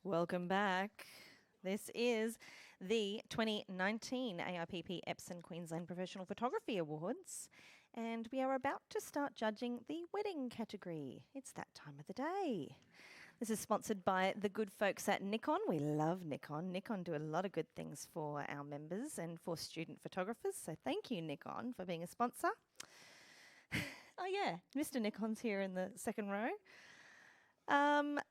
Welcome back. This is the 2019 AIPP Epson Queensland Professional Photography Awards, and we are about to start judging the wedding category. It's that time of the day. This is sponsored by the good folks at Nikon. We love Nikon. Nikon do a lot of good things for our members and for student photographers, so thank you, Nikon, for being a sponsor. Oh yeah, Mr. Nikon's here in the second row.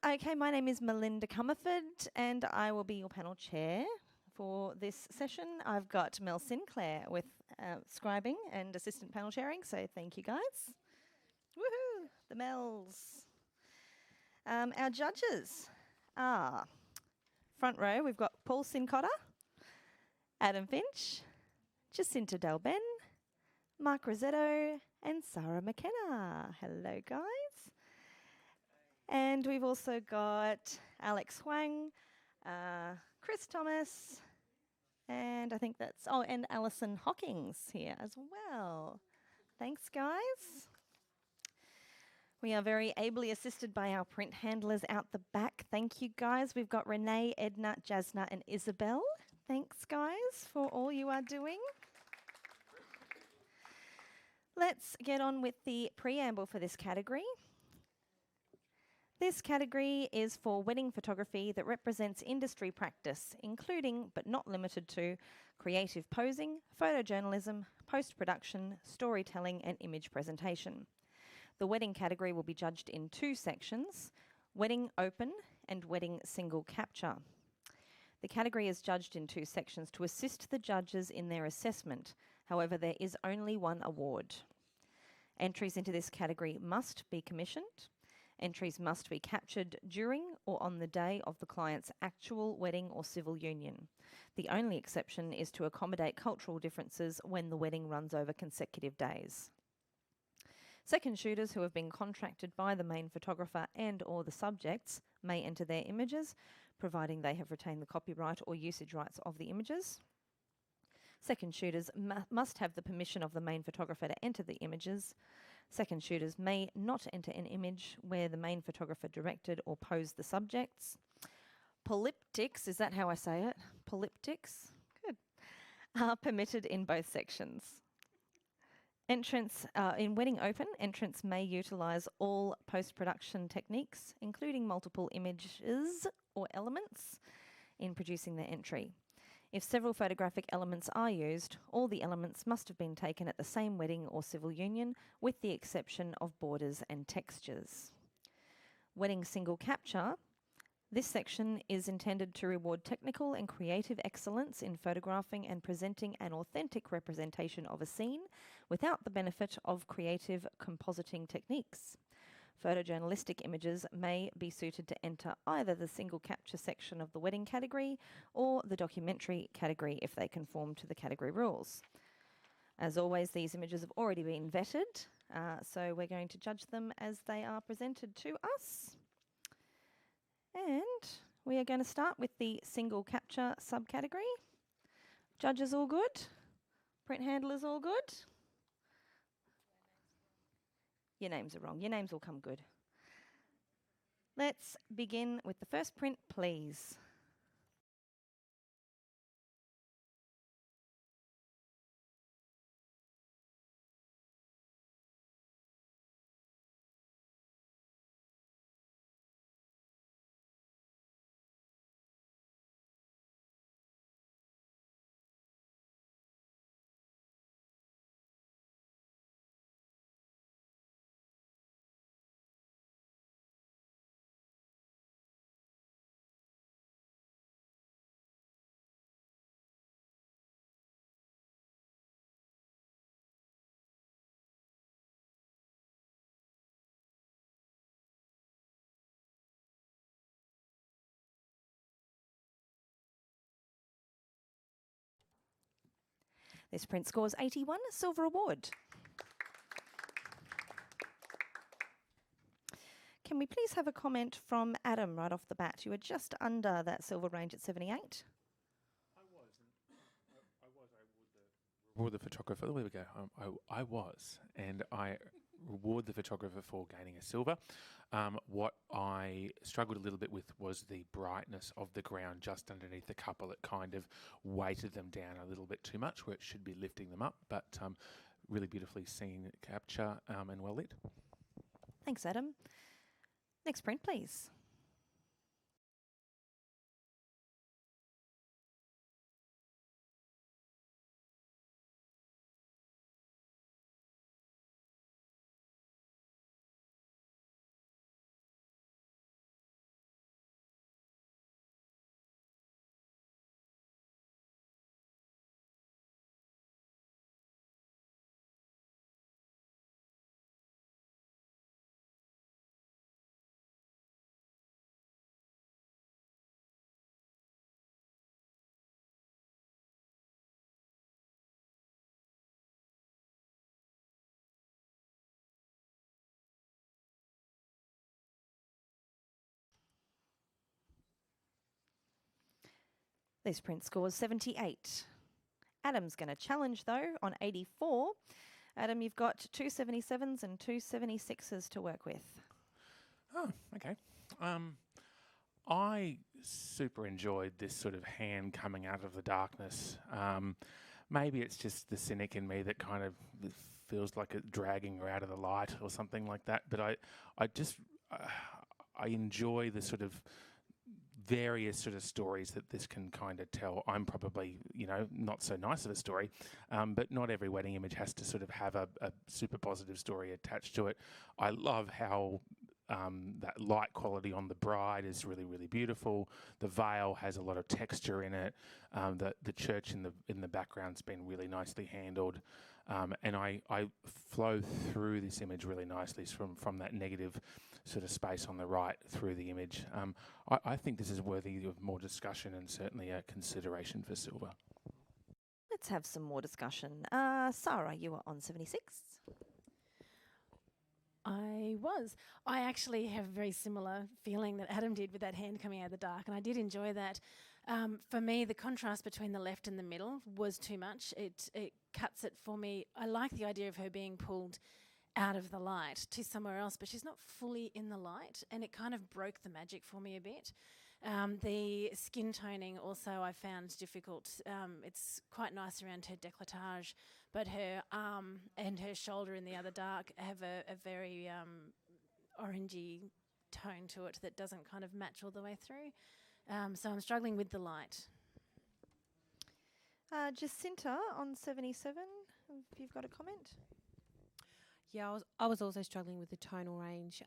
Okay, my name is Melinda Comerford and I will be your panel chair for this session. I've got Mel Sinclair with scribing and assistant panel chairing, so thank you guys. Woohoo, the Mels. Our judges are, front row, we've got Paul Sincotta, Adam Finch, Jacinta Dalben, Mark Rosetto and Sarah McKenna. Hello guys. And we've also got Alex Huang, Chris Thomas, and I think that's, and Alison Hawkins here as well. Thanks, guys. We are very ably assisted by our print handlers out the back. Thank you, guys. We've got Renee, Edna, Jasna, and Isabel. Thanks, guys, for all you are doing. Let's get on with the preamble for this category. This category is for wedding photography that represents industry practice, including but not limited to creative posing, photojournalism, post-production, storytelling and image presentation. The wedding category will be judged in two sections, wedding open and wedding single capture. The category is judged in two sections to assist the judges in their assessment. However, there is only one award. Entries into this category must be commissioned. Entries must be captured during or on the day of the client's actual wedding or civil union. The only exception is to accommodate cultural differences when the wedding runs over consecutive days. Second shooters who have been contracted by the main photographer and or the subjects may enter their images, providing they have retained the copyright or usage rights of the images. Second shooters must have the permission of the main photographer to enter the images. Second shooters may not enter an image where the main photographer directed or posed the subjects. Polyptics, is that how I say it? Polyptics? Good. Are permitted in both sections. Entrance, in wedding open, entrants may utilise all post-production techniques, including multiple images or elements, in producing their entry. If several photographic elements are used, all the elements must have been taken at the same wedding or civil union, with the exception of borders and textures. Wedding single capture. This section is intended to reward technical and creative excellence in photographing and presenting an authentic representation of a scene without the benefit of creative compositing techniques. Photojournalistic images may be suited to enter either the single capture section of the wedding category or the documentary category if they conform to the category rules. As always, these images have already been vetted, so we're going to judge them as they are presented to us. And we are going to start with the single capture subcategory. Judges all good? Print handlers all good? Your names are wrong. Your names will come good. Let's begin with the first print, please. This print scores 81, silver award. Can we please have a comment from Adam right off the bat? You were just under that silver range at 78. Reward the photographer. There we go. I was, and I reward the photographer for gaining a silver. What I struggled a little bit with was the brightness of the ground just underneath the couple. It kind of weighted them down a little bit too much where it should be lifting them up, but really beautifully seen capture and well lit. Thanks, Adam. Next print, please. This print scores 78. Adam's going to challenge, though, on 84. Adam, you've got 277s and 276s to work with. Oh, okay. I super enjoyed this sort of hand coming out of the darkness. Maybe it's just the cynic in me that kind of feels like it dragging her out of the light or something like that. But I enjoy the sort of various sort of stories that this can kind of tell. I'm probably, not so nice of a story, but not every wedding image has to sort of have a super positive story attached to it. I love how that light quality on the bride is really, really beautiful. The veil has a lot of texture in it. The church in the background's been really nicely handled. And I flow through this image really nicely from that negative sort of space on the right through the image. I think this is worthy of more discussion and certainly a consideration for silver. Let's have some more discussion. Sarah, you were on 76. I was. I actually have a very similar feeling that Adam did with that hand coming out of the dark, and I did enjoy that. For me, the contrast between the left and the middle was too much. It cuts it for me. I like the idea of her being pulled out of the light to somewhere else, but she's not fully in the light, and it kind of broke the magic for me a bit. The skin toning also I found difficult. It's quite nice around her décolletage, but her arm and her shoulder in the other dark have a very orangey tone to it that doesn't kind of match all the way through. So I'm struggling with the light. Jacinta on 77, if you've got a comment. Yeah, I was also struggling with the tonal range.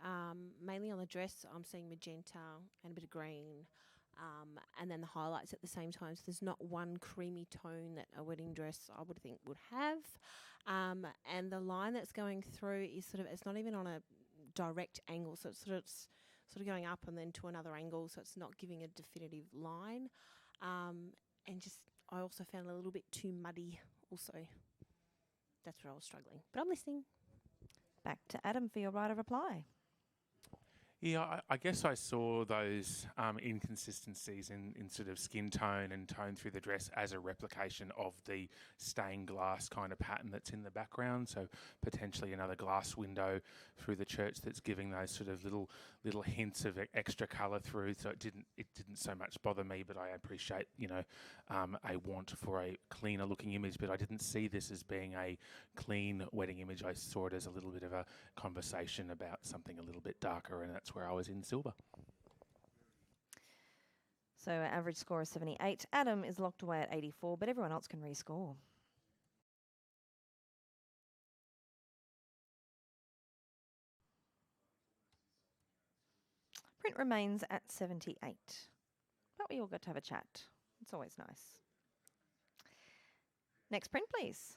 Mainly on the dress, I'm seeing magenta and a bit of green, and then the highlights at the same time. So there's not one creamy tone that a wedding dress I would think would have. And the line that's going through is it's not even on a direct angle, so it's sort of going up and then to another angle, so it's not giving a definitive line. And I also found it a little bit too muddy also. That's where I was struggling. But I'm listening. Back to Adam for your right of reply. Yeah, I guess I saw those inconsistencies in sort of skin tone and tone through the dress as a replication of the stained glass kind of pattern that's in the background. So potentially another glass window through the church that's giving those sort of little hints of extra colour through. So it didn't so much bother me, but I appreciate a want for a cleaner looking image. But I didn't see this as being a clean wedding image. I saw it as a little bit of a conversation about something a little bit darker, and that's where I was in silver. So our average score is 78. Adam is locked away at 84, but everyone else can rescore. Print remains at 78. But we all got to have a chat. It's always nice. Next print, please.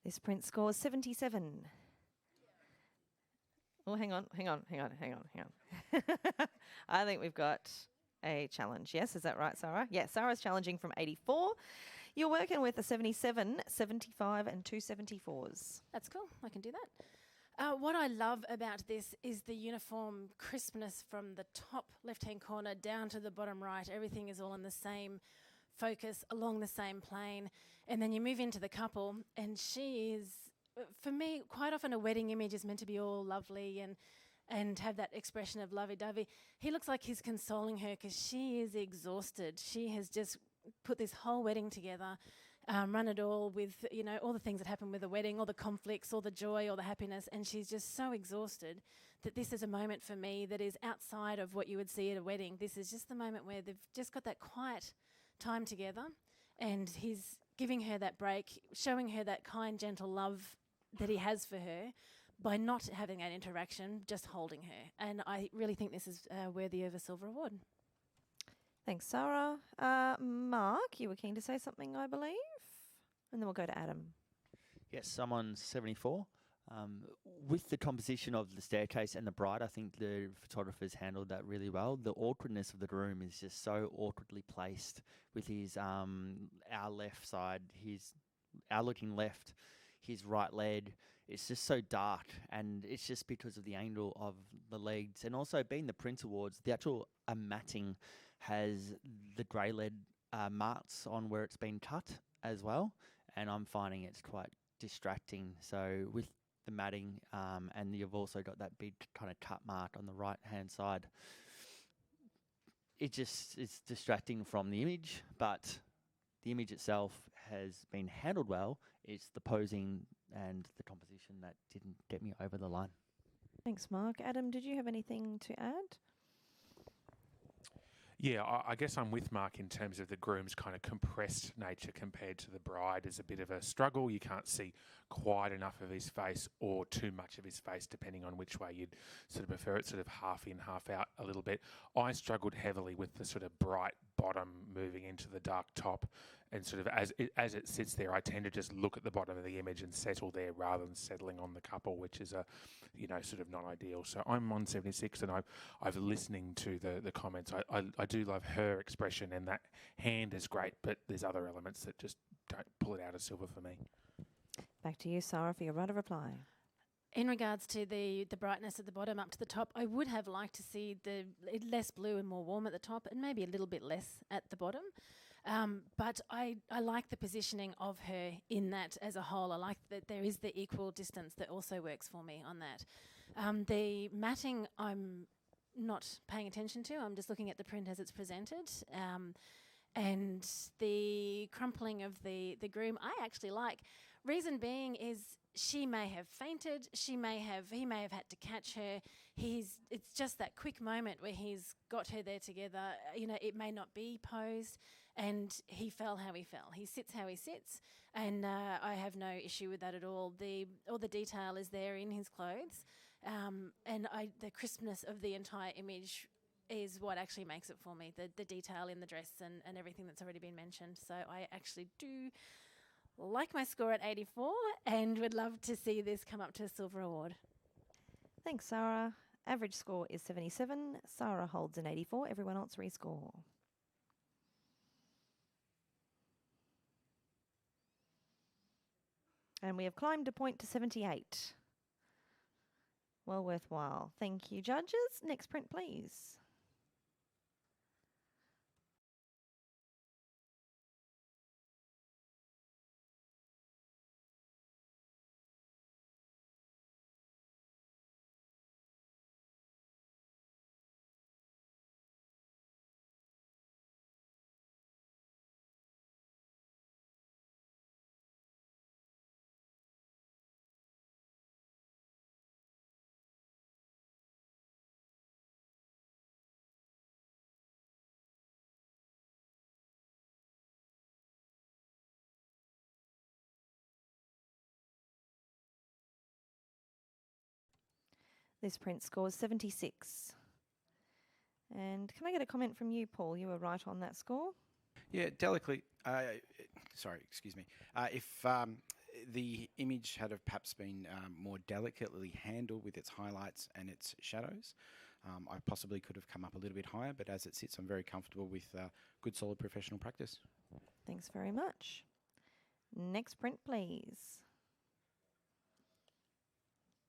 This print scores 77. Oh, hang on. I think we've got a challenge. Yes, is that right, Sarah? Yeah, Sarah's challenging from 84. You're working with a 77, 75 and two 74s. That's cool. I can do that. What I love about this is the uniform crispness from the top left-hand corner down to the bottom right. Everything is all in the same focus, along the same plane. And then you move into the couple, and she is, for me, quite often a wedding image is meant to be all lovely and have that expression of lovey-dovey. He looks like he's consoling her because she is exhausted. She has just put this whole wedding together, run it all with, all the things that happen with a wedding, all the conflicts, all the joy, all the happiness, and she's just so exhausted that this is a moment for me that is outside of what you would see at a wedding. This is just the moment where they've just got that quiet time together, and he's giving her that break, showing her that kind, gentle love that he has for her by not having that interaction, just holding her. And I really think this is worthy of a silver award. Thanks, Sarah. Mark, you were keen to say something, I believe? And then we'll go to Adam. Yes, I'm on 74. With the composition of the staircase and the bride, I think the photographers handled that really well. The awkwardness of the room is just so awkwardly placed with his our left side, our looking left, his right leg. It's just so dark, and it's just because of the angle of the legs. And also being the Prince Awards, the actual matting has the grey lead marks on where it's been cut as well, and I'm finding it's quite distracting. So with the matting, and you've also got that big kind of cut mark on the right hand side, it's distracting from the image, but the image itself has been handled well. It's the posing and the composition that didn't get me over the line. Thanks, Mark. Adam, did you have anything to add? Yeah, I guess I'm with Mark in terms of the groom's kind of compressed nature compared to the bride is a bit of a struggle. You can't see quite enough of his face or too much of his face, depending on which way you'd sort of prefer it, sort of half in, half out a little bit. I struggled heavily with the sort of bright bottom moving into the dark top, and sort of as it sits there, I tend to just look at the bottom of the image and settle there rather than settling on the couple, which is sort of not ideal. So I'm on 76, and I've listening to the comments. I do love her expression, and that hand is great, but there's other elements that just don't pull it out of silver for me. Back to you, Sarah, for your right of reply. In regards to the brightness at the bottom up to the top, I would have liked to see the less blue and more warm at the top, and maybe a little bit less at the bottom. But I like the positioning of her in that as a whole. I like that there is the equal distance that also works for me on that. The matting I'm not paying attention to. I'm just looking at the print as it's presented. And the crumpling of the groom I actually like. Reason being is she may have fainted, he may have had to catch her. It's just that quick moment where he's got her there together. It may not be posed, and he fell how he fell. He sits how he sits, and I have no issue with that at all. All the detail is there in his clothes, and the crispness of the entire image is what actually makes it for me, the detail in the dress and everything that's already been mentioned. So I actually do like my score at 84 and would love to see this come up to a silver award. Thanks, Sarah. Average score is 77. Sarah holds an 84. Everyone else rescore. And we have climbed a point to 78. Well worthwhile. Thank you, judges. Next print, please. This print scores 76. And can I get a comment from you, Paul? You were right on that score. Yeah, delicately. Sorry, excuse me. If the image had have perhaps been more delicately handled with its highlights and its shadows. I possibly could have come up a little bit higher, but as it sits, I'm very comfortable with good, solid professional practice. Thanks very much. Next print, please.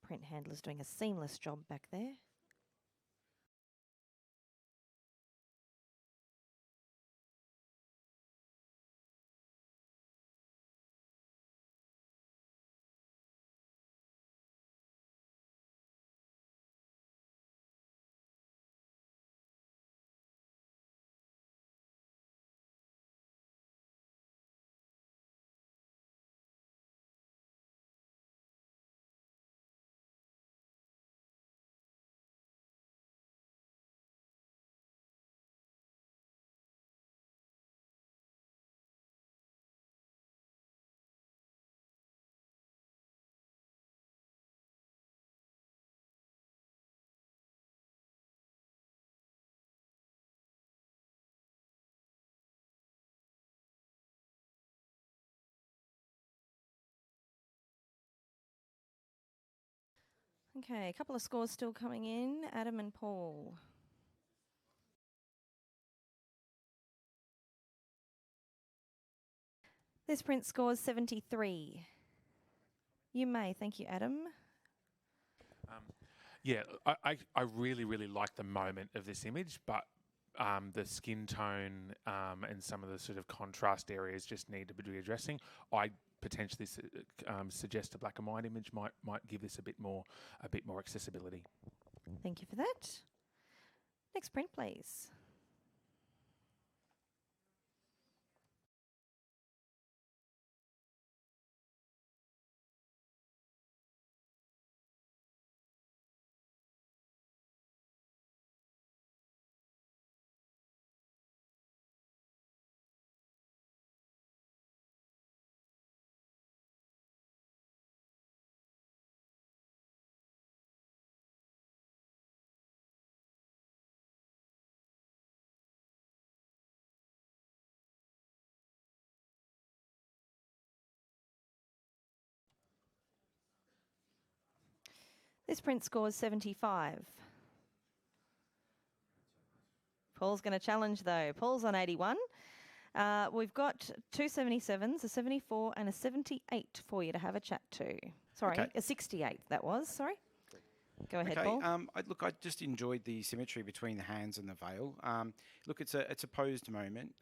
Print handler's doing a seamless job back there. Okay, a couple of scores still coming in. Adam and Paul. This print scores 73. You may. Thank you, Adam. Yeah, I really, really like the moment of this image, but the skin tone and some of the sort of contrast areas just need to be addressing. I potentially suggest a black and white image might give this a bit more accessibility. Thank you for that. Next print, please. This print scores 75. Paul's going to challenge though. Paul's on 81. We've got two 77s, a 74 and a 78 for you to have a chat to. Sorry, Okay. a 68 that was, sorry. Go ahead, Okay, Paul. I just enjoyed the symmetry between the hands and the veil. Look, it's a posed moment,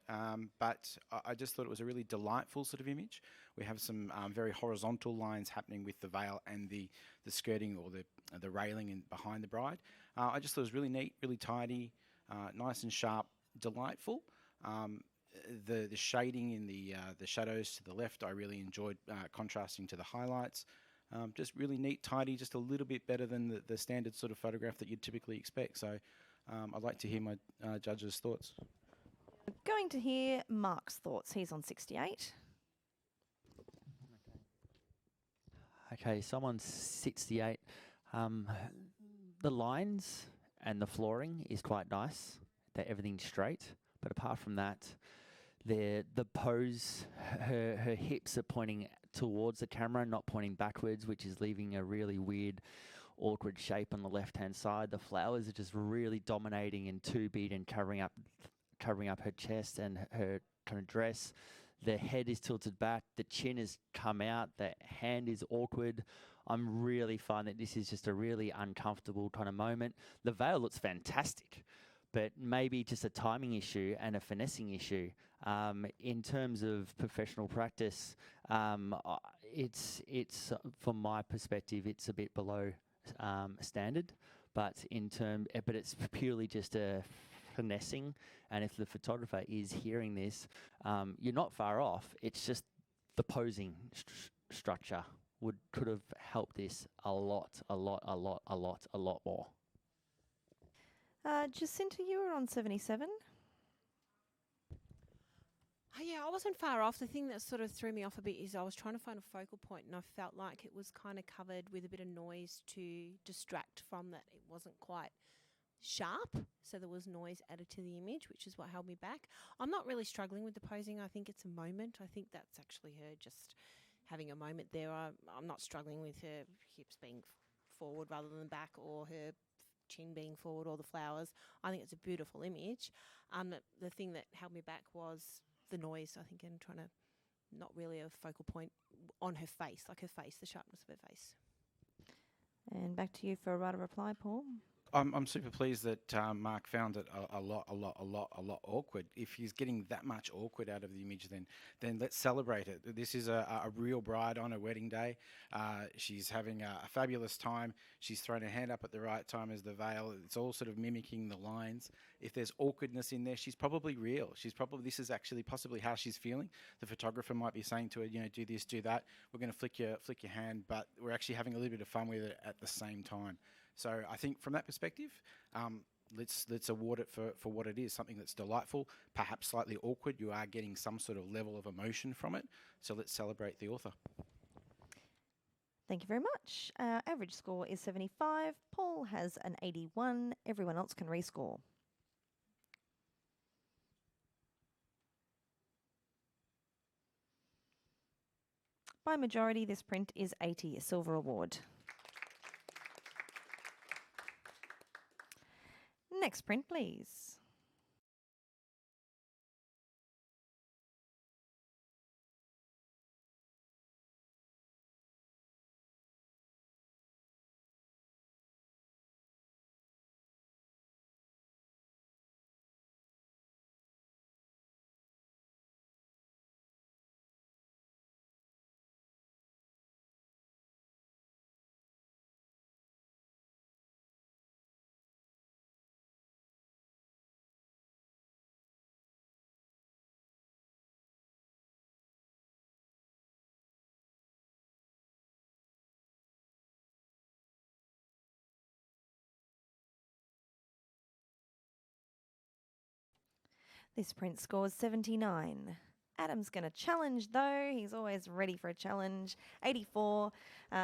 but I just thought it was a really delightful sort of image. We have some very horizontal lines happening with the veil and the skirting or the railing in behind the bride. I just thought it was really neat, really tidy, nice and sharp, delightful. The shading in the shadows to the left, I really enjoyed contrasting to the highlights. Just really neat, tidy, just a little bit better than the standard sort of photograph that you'd typically expect. So I'd like to hear my judge's thoughts. Going to hear Mark's thoughts. He's on 68. Okay, someone's 68. The lines and the flooring is quite nice. That everything's straight. But apart from that, the pose, her hips are pointing towards the camera, not pointing backwards, which is leaving a really weird, awkward shape on the left-hand side. The flowers are just really dominating and two-beat and covering up her chest and her kind of dress. The head is tilted back, the chin has come out, the hand is awkward. I'm really finding that this is just a really uncomfortable kind of moment. The veil looks fantastic, but maybe just a timing issue and a finessing issue. In terms of professional practice, it's from my perspective, it's a bit below standard, but it's purely just a finessing. And if the photographer is hearing this, you're not far off. It's just the posing structure could have helped this a lot more. Jacinta, you were on 77. Oh, yeah, I wasn't far off. The thing that sort of threw me off a bit is I was trying to find a focal point and I felt like it was kind of covered with a bit of noise to distract from that. It wasn't quite sharp, so there was noise added to the image, which is what held me back. I'm not really struggling with the posing. I think it's a moment. I think that's actually her just having a moment there. I'm not struggling with her hips being forward rather than back, or her chin being forward, or the flowers. I think it's a beautiful image. The thing that held me back was the noise, I think, and trying to not really a focal point on her face, like her face, the sharpness of her face. And back to you for a right of reply, Paul. I'm super pleased that Mark found it a lot awkward. If he's getting that much awkward out of the image, then let's celebrate it. This is a real bride on her wedding day. She's having a fabulous time. She's thrown her hand up at the right time as the veil. It's all sort of mimicking the lines. If there's awkwardness in there, she's probably real. This is actually possibly how she's feeling. The photographer might be saying to her, do this, do that. We're going to flick your hand, but we're actually having a little bit of fun with it at the same time. So I think from that perspective, let's award it for what it is, something that's delightful, perhaps slightly awkward. You are getting some sort of level of emotion from it. So let's celebrate the author. Thank you very much. Our average score is 75. Paul has an 81. Everyone else can rescore. By majority, this print is 80, a silver award. Next print, please. This print scores 79. Adam's going to challenge, though. He's always ready for a challenge. 84.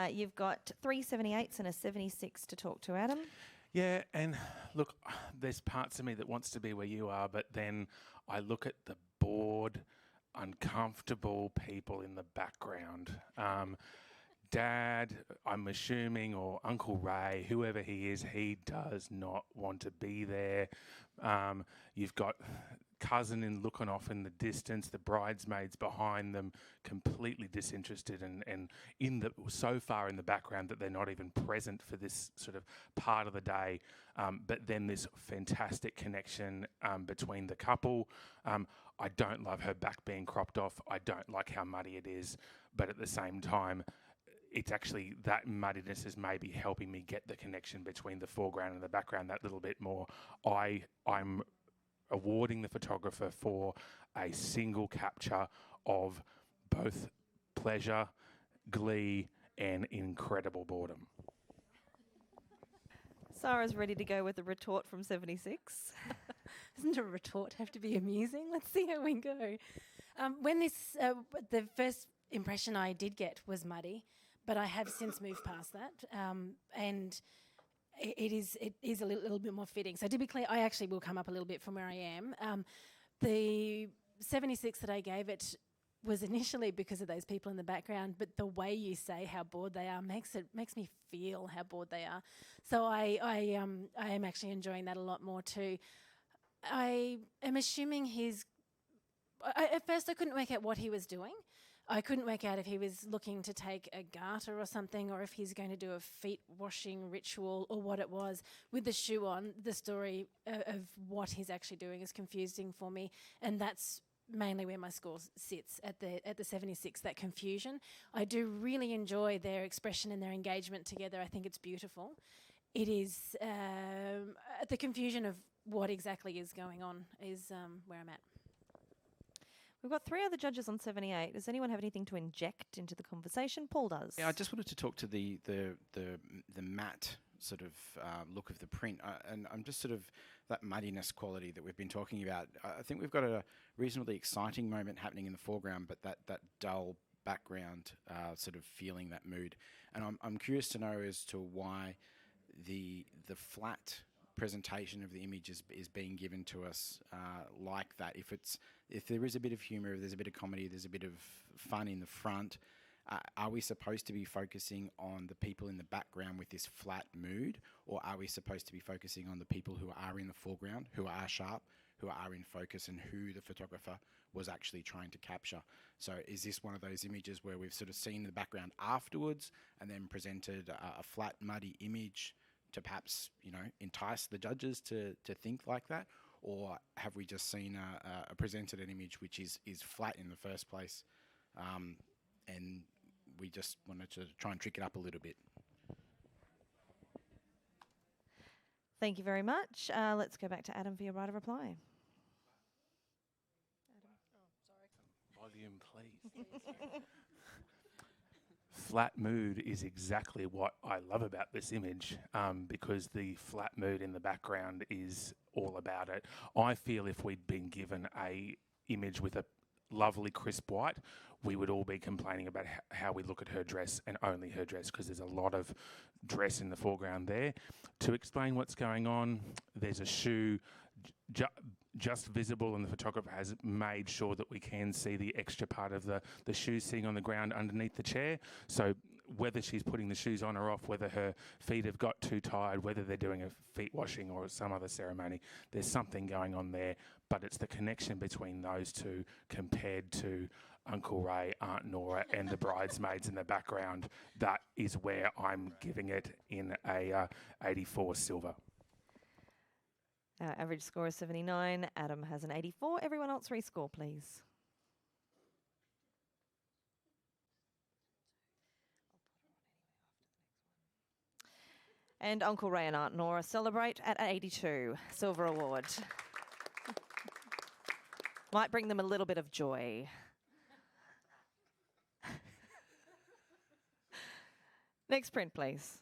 You've got 3 78s and a 76 to talk to, Adam. Yeah, and look, there's parts of me that wants to be where you are, but then I look at the bored, uncomfortable people in the background. Dad, I'm assuming, or Uncle Ray, whoever he is, he does not want to be there. You've got cousin looking off in the distance, the bridesmaids behind them, completely disinterested and so far in the background that they're not even present for this sort of part of the day. But then this fantastic connection between the couple. I don't love her back being cropped off. I don't like how muddy it is, but at the same time, it's actually that muddiness is maybe helping me get the connection between the foreground and the background that little bit more. I'm awarding the photographer for a single capture of both pleasure, glee, and incredible boredom. Sarah's ready to go with a retort from 76. Doesn't a retort have to be amusing? Let's see how we go. When the first impression I did get was muddy, but I have since moved past that, and it is a little bit more fitting. So to be clear, I actually will come up a little bit from where I am. The 76 that I gave it was initially because of those people in the background, but the way you say how bored they are makes me feel how bored they are. So I am actually enjoying that a lot more too. I am assuming at first I couldn't work out what he was doing. I couldn't work out if he was looking to take a garter or something, or if he's going to do a feet washing ritual, or what it was. With the shoe on, the story of what he's actually doing is confusing for me, and that's mainly where my score sits, at the 76, that confusion. I do really enjoy their expression and their engagement together. I think it's beautiful. It is the confusion of what exactly is going on is where I'm at. We've got 3 other judges on 78. Does anyone have anything to inject into the conversation? Paul does. Yeah, I just wanted to talk to the matte sort of look of the print, and I'm just sort of that muddiness quality that we've been talking about. I think we've got a reasonably exciting moment happening in the foreground, but that dull background sort of feeling that mood. And I'm curious to know as to why the flat presentation of the image is being given to us like that. If there is a bit of humour, if there's a bit of comedy, there's a bit of fun in the front, Are we supposed to be focusing on the people in the background with this flat mood, or are we supposed to be focusing on the people who are in the foreground, who are sharp, who are in focus, and who the photographer was actually trying to capture? So is this one of those images where we've sort of seen the background afterwards and then presented a flat, muddy image to perhaps, entice the judges to think like that? Or have we just seen presented an image which is flat in the first place, and we just wanted to try and trick it up a little bit? Thank you very much. Let's go back to Adam for your right of reply. Volume, please. Flat mood is exactly what I love about this image, because the flat mood in the background is all about it. I feel if we'd been given a image with a lovely crisp white, we would all be complaining about how we look at her dress and only her dress, because there's a lot of dress in the foreground there. To explain what's going on, there's a shoe just visible, and the photographer has made sure that we can see the extra part of the shoe sitting on the ground underneath the chair. So whether she's putting the shoes on or off, whether her feet have got too tired, whether they're doing a feet washing or some other ceremony, there's something going on there. But it's the connection between those two compared to Uncle Ray, Aunt Nora and the bridesmaids in the background. That is where I'm giving it in a 84 silver. Our average score is 79. Adam has an 84. Everyone else rescore, please. And Uncle Ray and Aunt Nora celebrate at 82. Silver award. Might bring them a little bit of joy. Next print, please.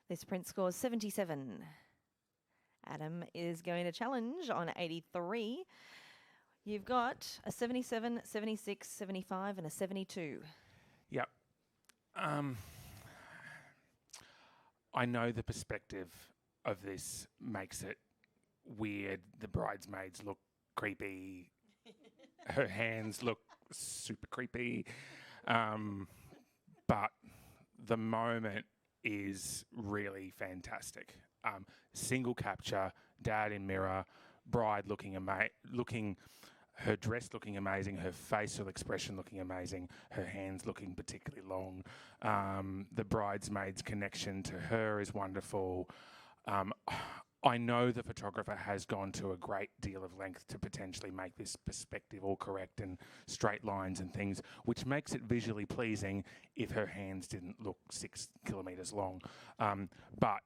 This print scores 77. Adam is going to challenge on 83. You've got a 77, 76, 75 and a 72. Yep. I know the perspective of this makes it weird. The bridesmaids look creepy. Her hands look super creepy. But the moment is really fantastic. Single capture, dad in mirror, bride looking her dress looking amazing, her facial expression looking amazing, her hands looking particularly long. The bridesmaid's connection to her is wonderful. I know the photographer has gone to a great deal of length to potentially make this perspective all correct and straight lines and things, which makes it visually pleasing if her hands didn't look 6 kilometres long. But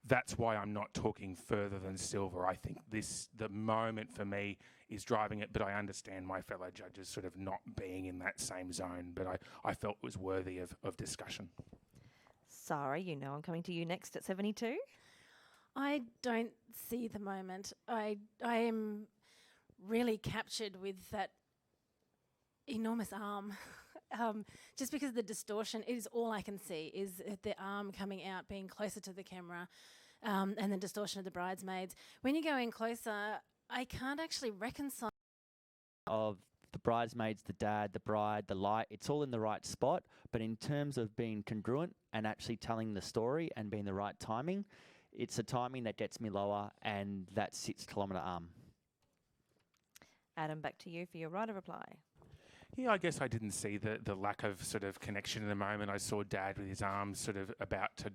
that's why I'm not talking further than silver. I think the moment for me is driving it, but I understand my fellow judges sort of not being in that same zone, but I felt it was worthy of discussion. Sarah, you know I'm coming to you next at 72. I don't see the moment. I am really captured with that enormous arm. Just because of the distortion, it is all I can see, is the arm coming out, being closer to the camera, and the distortion of the bridesmaids. When you go in closer, I can't actually reconcile. Of the bridesmaids, the dad, the bride, the light, it's all in the right spot. But in terms of being congruent and actually telling the story and being the right timing, it's a timing that gets me lower, and that 6 kilometre arm. Adam, back to you for your right of reply. Yeah, I guess I didn't see the lack of sort of connection in the moment. I saw Dad with his arms sort of about to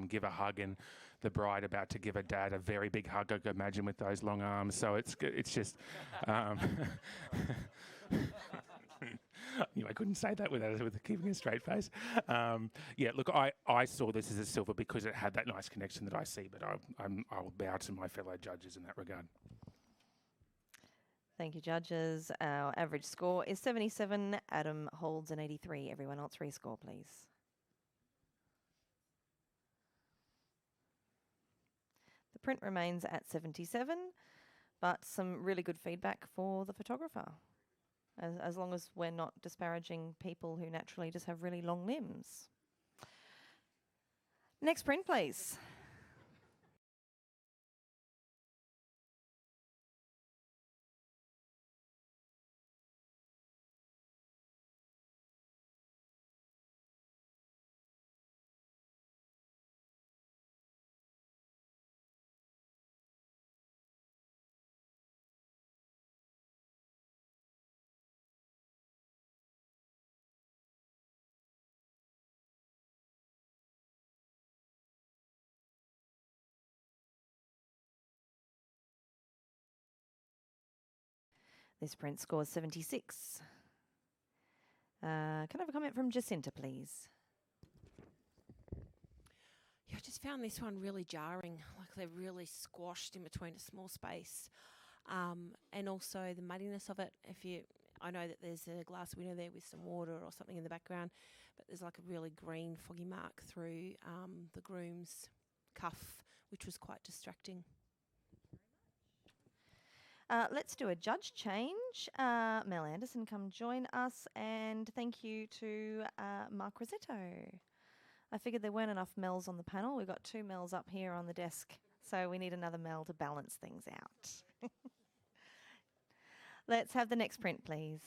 give a hug, and the bride about to give her dad a very big hug, I can imagine, with those long arms. So it's just... I couldn't say that with keeping a straight face. Yeah, look, I saw this as a silver because it had that nice connection that I see, but I'll bow to my fellow judges in that regard. Thank you, judges. Our average score is 77. Adam holds an 83. Everyone else rescore, please. The print remains at 77, but some really good feedback for the photographer, as long as we're not disparaging people who naturally just have really long limbs. Next print, please. This print scores 76. Can I have a comment from Jacinta, please? Yeah, I just found this one really jarring, like they're really squashed in between a small space. And also the muddiness of it. I know that there's a glass window there with some water or something in the background, but there's like a really green foggy mark through the groom's cuff, which was quite distracting. Let's do a judge change. Mel Anderson, come join us, and thank you to Mark Rosetto. I figured there weren't enough Mels on the panel. We've got 2 Mels up here on the desk, so we need another Mel to balance things out. Let's have the next print, please.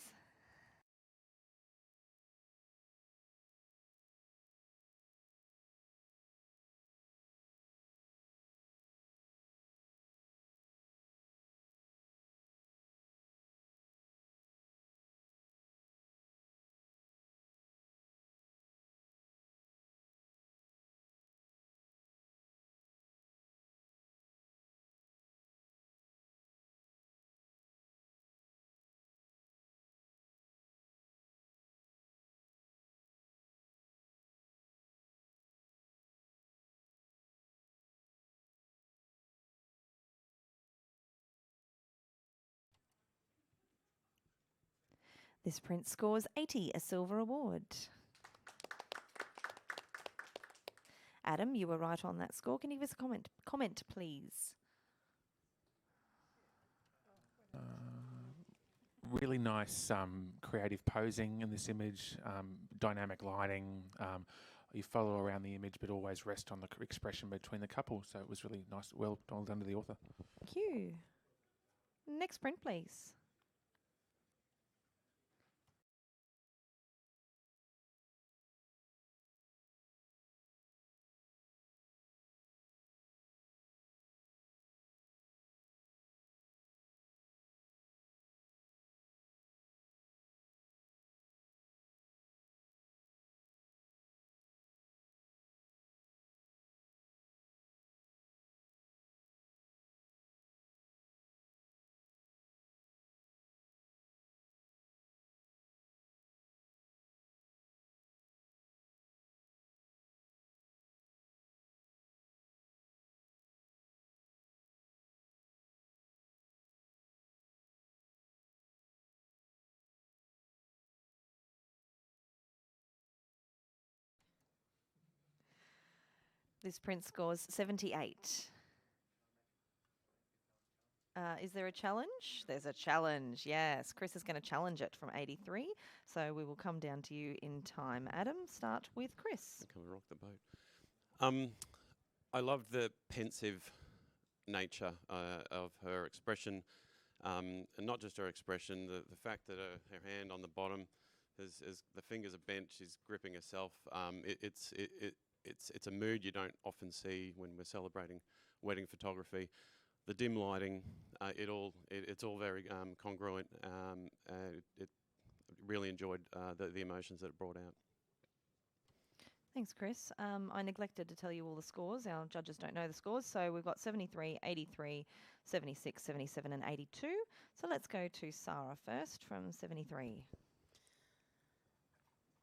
This print scores 80, a silver award. Adam, you were right on that score. Can you give us a comment, please? Really nice creative posing in this image, dynamic lighting. You follow around the image but always rest on the expression between the couple. So it was really nice, well done to the author. Thank you. Next print, please. This print scores 78. Is there a challenge? There's a challenge, yes. Chris is going to challenge it from 83, so we will come down to you in time. Adam, start with Chris. Come and rock the boat. I love the pensive nature of her expression, and not just her expression, the fact that her hand on the bottom, as the fingers are bent, she's gripping herself. It's a mood you don't often see when we're celebrating wedding photography. The dim lighting, it's all very congruent. It really enjoyed the emotions that it brought out. Thanks, Chris. I neglected to tell you all the scores. Our judges don't know the scores. So we've got 73, 83, 76, 77 and 82. So let's go to Sarah first from 73.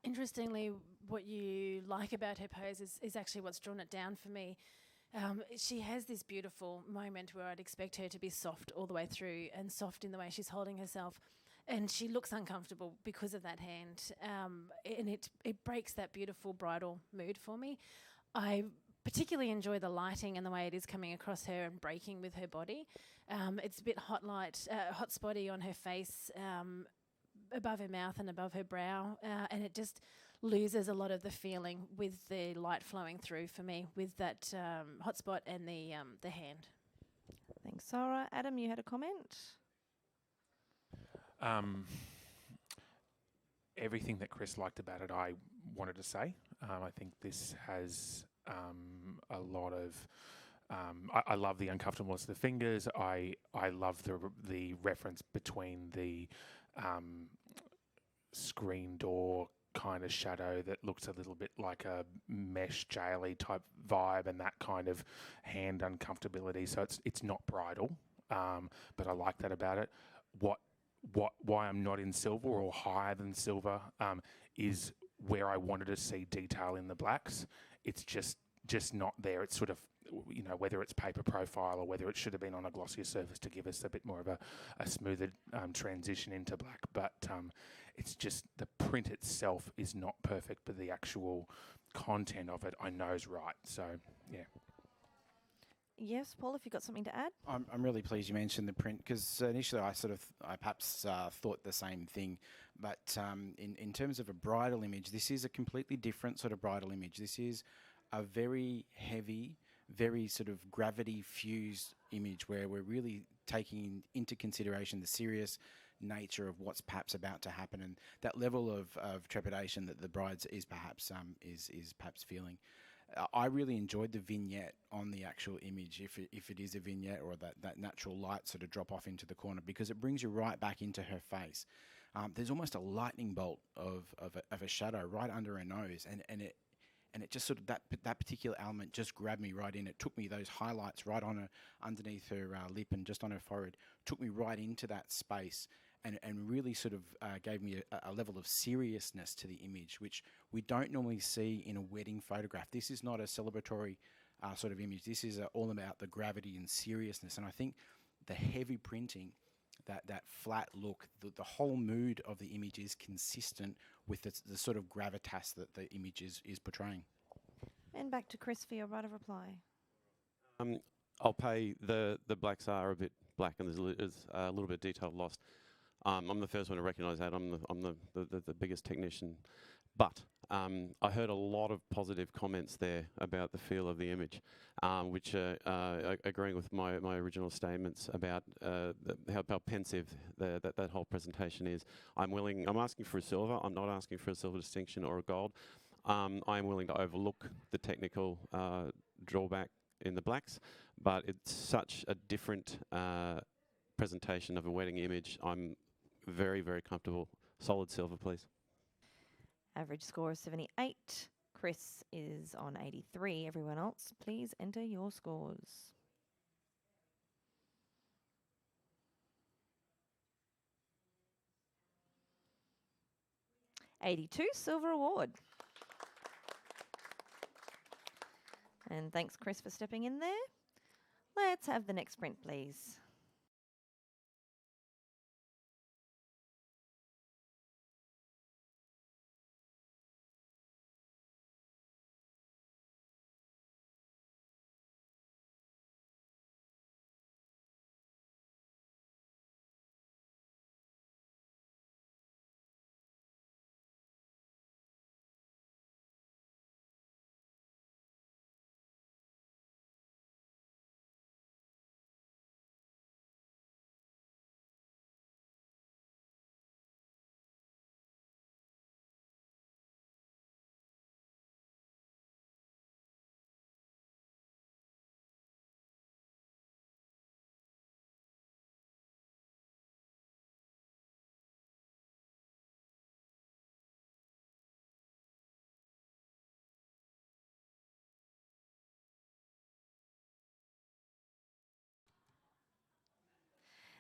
Interestingly, what you like about her pose is actually what's drawn it down for me. She has this beautiful moment where I'd expect her to be soft all the way through and soft in the way she's holding herself. And she looks uncomfortable because of that hand. And it breaks that beautiful bridal mood for me. I particularly enjoy the lighting and the way it is coming across her and breaking with her body. It's a bit hot spotty on her face, above her mouth and above her brow. And it just loses a lot of the feeling with the light flowing through for me with that hot spot and the hand. Thanks, Sarah. Adam, you had a comment? Everything that Chris liked about it, I wanted to say. I think this has a lot of. I love the uncomfortableness of the fingers. I love the reference between the screen door kind of shadow that looks a little bit like a mesh jaily type vibe, and that kind of hand uncomfortability. So it's not bridal, but I like that about it. Why I'm not in silver or higher than silver is where I wanted to see detail in the blacks. It's just not there. It's sort of, whether it's paper profile or whether it should have been on a glossier surface to give us a bit more of a smoother transition into black. But it's just the print itself is not perfect, but the actual content of it I know is right. So, yeah. Yes, Paul, if you've got something to add? I'm really pleased you mentioned the print, because initially I perhaps thought the same thing, but in terms of a bridal image, this is a completely different sort of bridal image. This is a very heavy, very sort of gravity fused image where we're really taking into consideration the serious nature of what's perhaps about to happen, and that level of trepidation that the bride is perhaps feeling. I really enjoyed the vignette on the actual image, if it is a vignette, or that natural light sort of drop off into the corner, because it brings you right back into her face. There's almost a lightning bolt of a shadow right under her nose, and it just sort of that particular element just grabbed me right in. It took me those highlights right on her, underneath her lip and just on her forehead, took me right into that space. And really sort of gave me a level of seriousness to the image, which we don't normally see in a wedding photograph. This is not a celebratory sort of image. This is all about the gravity and seriousness. And I think the heavy printing, that flat look, the whole mood of the image is consistent with the sort of gravitas that the image is portraying. And back to Chris for your right of reply. I'll pay the blacks are a bit black and there's a little bit of detail lost. I'm the first one to recognise that. I'm the biggest technician, but I heard a lot of positive comments there about the feel of the image, which agreeing with my original statements about how pensive that whole presentation is. I'm asking for a silver. I'm not asking for a silver distinction or a gold. I am willing to overlook the technical drawback in the blacks, but it's such a different presentation of a wedding image. I'm very, very comfortable. Solid silver, please. Average score is 78. Chris is on 83. Everyone else, please enter your scores. $82, silver award. And thanks, Chris, for stepping in there. Let's have the next print, please.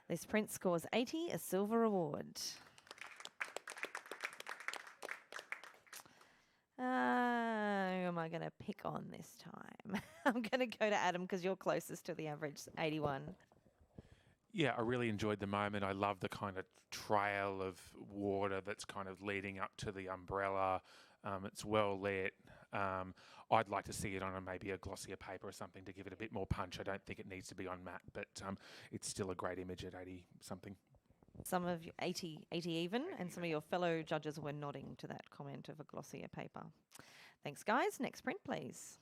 This print scores 80, a silver award. Who am I going to pick on this time? I'm going to go to Adam because you're closest to the average, 81. Yeah, I really enjoyed the moment. I love the kind of trail of water that's kind of leading up to the umbrella. It's well lit. I'd like to see it on maybe a glossier paper or something to give it a bit more punch. I don't think it needs to be on matte, but it's still a great image at 80 something. Some of you 80 even, and some of your fellow judges were nodding to that comment of a glossier paper. Thanks, guys. Next print, please.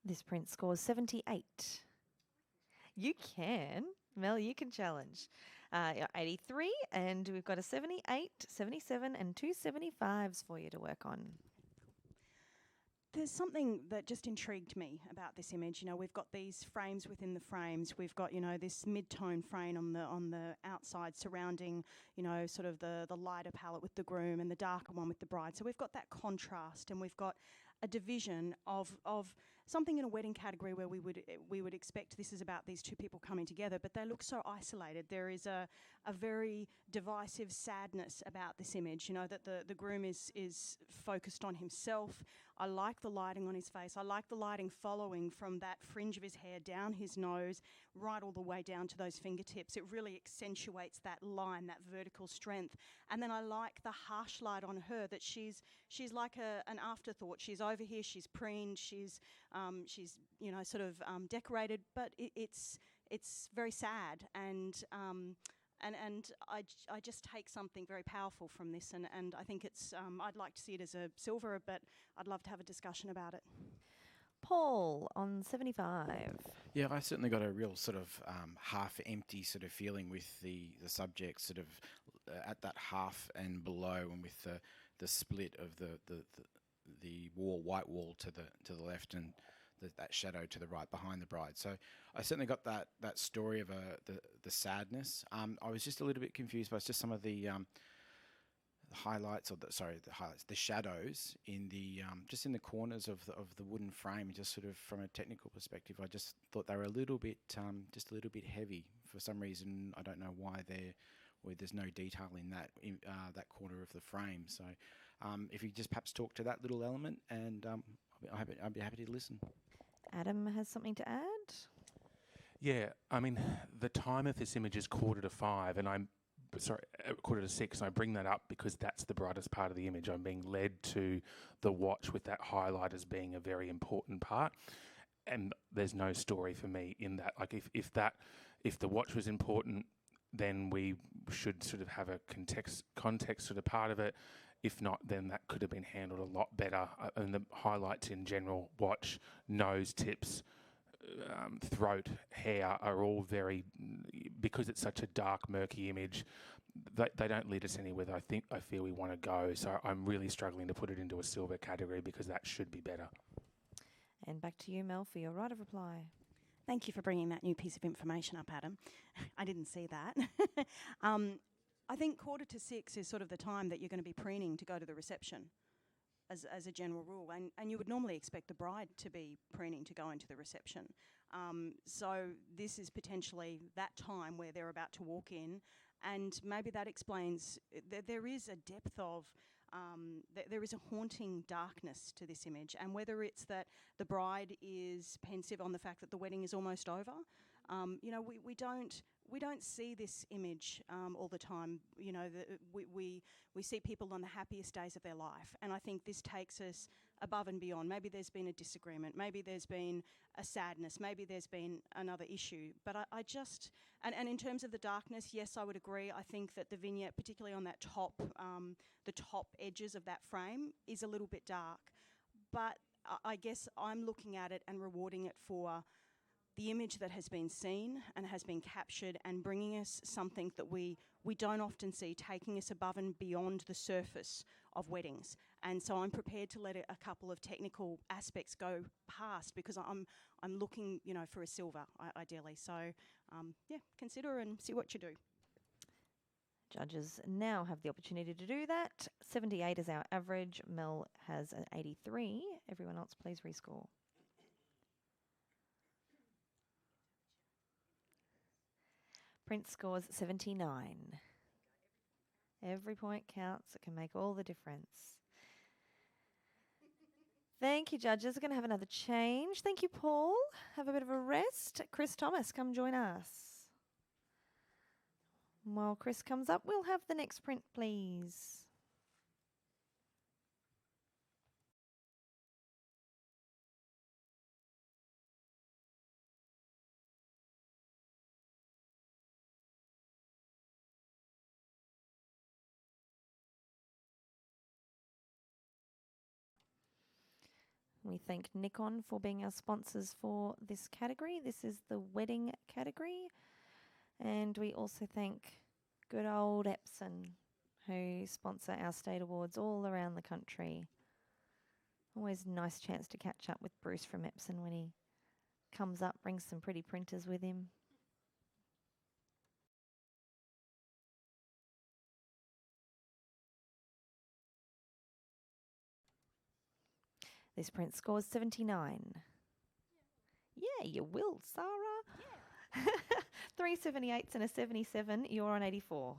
This print scores 78. You can. Mel, you can challenge. 83, and we've got a 78, 77, and 2 75s for you to work on. There's something that just intrigued me about this image. You know, we've got these frames within the frames. We've got, you know, this mid-tone frame on the outside surrounding, you know, sort of the lighter palette with the groom and the darker one with the bride. So we've got that contrast, and we've got a division of something in a wedding category where we would expect this is about these two people coming together, but they look so isolated. There is a very divisive sadness about this image, you know, that the groom is focused on himself. I like the lighting on his face. I like the lighting following from that fringe of his hair down his nose, right all the way down to those fingertips. It really accentuates that line, that vertical strength. And then I like the harsh light on her, that she's like an afterthought. She's over here, she's preened, she's you know, sort of decorated, but it's very sad, and I just take something very powerful from this, and I think it's I'd like to see it as a silver, but I'd love to have a discussion about it. Paul on 75. Yeah, I certainly got a real sort of half-empty sort of feeling with the subject sort of at that half and below, and with the split of the white wall to the left, and that shadow to the right behind the bride. So I certainly got that story of the sadness. I was just a little bit confused by just some of the highlights, the shadows in the just in the corners of the wooden frame. Just sort of from a technical perspective, I just thought they were a little bit heavy for some reason. I don't know why there's no detail in that corner of the frame. So if you just perhaps talk to that little element, and I'd be happy to listen. Adam has something to add? Yeah, I mean, the time of this image is 4:45, and I'm sorry, 4:45, and I bring that up because that's the brightest part of the image. I'm being led to the watch with that highlight as being a very important part, and there's no story for me in that. Like, if the watch was important, then we should sort of have a context sort of part of it. If not, then that could have been handled a lot better. And the highlights in general, watch, nose tips, throat, hair, are all very, because it's such a dark, murky image, they don't lead us anywhere that I feel we want to go. So I'm really struggling to put it into a silver category because that should be better. And back to you, Mel, for your right of reply. Thank you for bringing that new piece of information up, Adam. I didn't see that. I think 5:45 is sort of the time that you're going to be preening to go to the reception, as a general rule, and you would normally expect the bride to be preening to go into the reception. So this is potentially that time where they're about to walk in, and maybe that explains there is a depth of there is a haunting darkness to this image, and whether it's that the bride is pensive on the fact that the wedding is almost over. You know, we don't see this image all the time. You know, we see people on the happiest days of their life, and I think this takes us above and beyond. Maybe there's been a disagreement, maybe there's been a sadness, maybe there's been another issue. But I just, and in terms of the darkness, yes, I would agree. I think that the vignette, particularly on that top, the top edges of that frame, is a little bit dark. But I guess I'm looking at it and rewarding it for the image that has been seen and has been captured, and bringing us something that we don't often see, taking us above and beyond the surface of weddings. And so I'm prepared to let a couple of technical aspects go past, because I'm looking, you know, for a silver ideally. So yeah, consider and see what you do. Judges now have the opportunity to do that. 78 is our average. Mel has an 83. Everyone else, please rescore. Prince scores 79. Every point counts. It can make all the difference. Thank you, judges. We're going to have another change. Thank you, Paul. Have a bit of a rest. Chris Thomas, come join us. While Chris comes up, we'll have the next print, please. We thank Nikon for being our sponsors for this category. This is the wedding category. And we also thank good old Epson, who sponsor our state awards all around the country. Always a nice chance to catch up with Bruce from Epson when he comes up, brings some pretty printers with him. This print scores 79. Yeah, you will, Sarah. Yeah. 3 78s and a 77. You're on 84.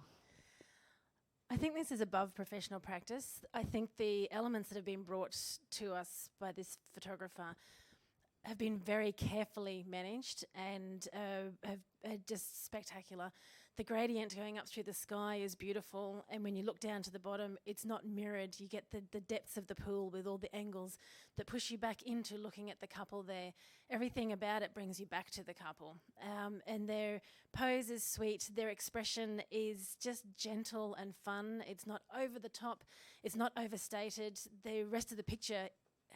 I think this is above professional practice. I think the elements that have been brought to us by this photographer have been very carefully managed and are just spectacular. The gradient going up through the sky is beautiful, and when you look down to the bottom, it's not mirrored. You get the depths of the pool with all the angles that push you back into looking at the couple there. Everything about it brings you back to the couple. And their pose is sweet. Their expression is just gentle and fun. It's not over the top. It's not overstated. The rest of the picture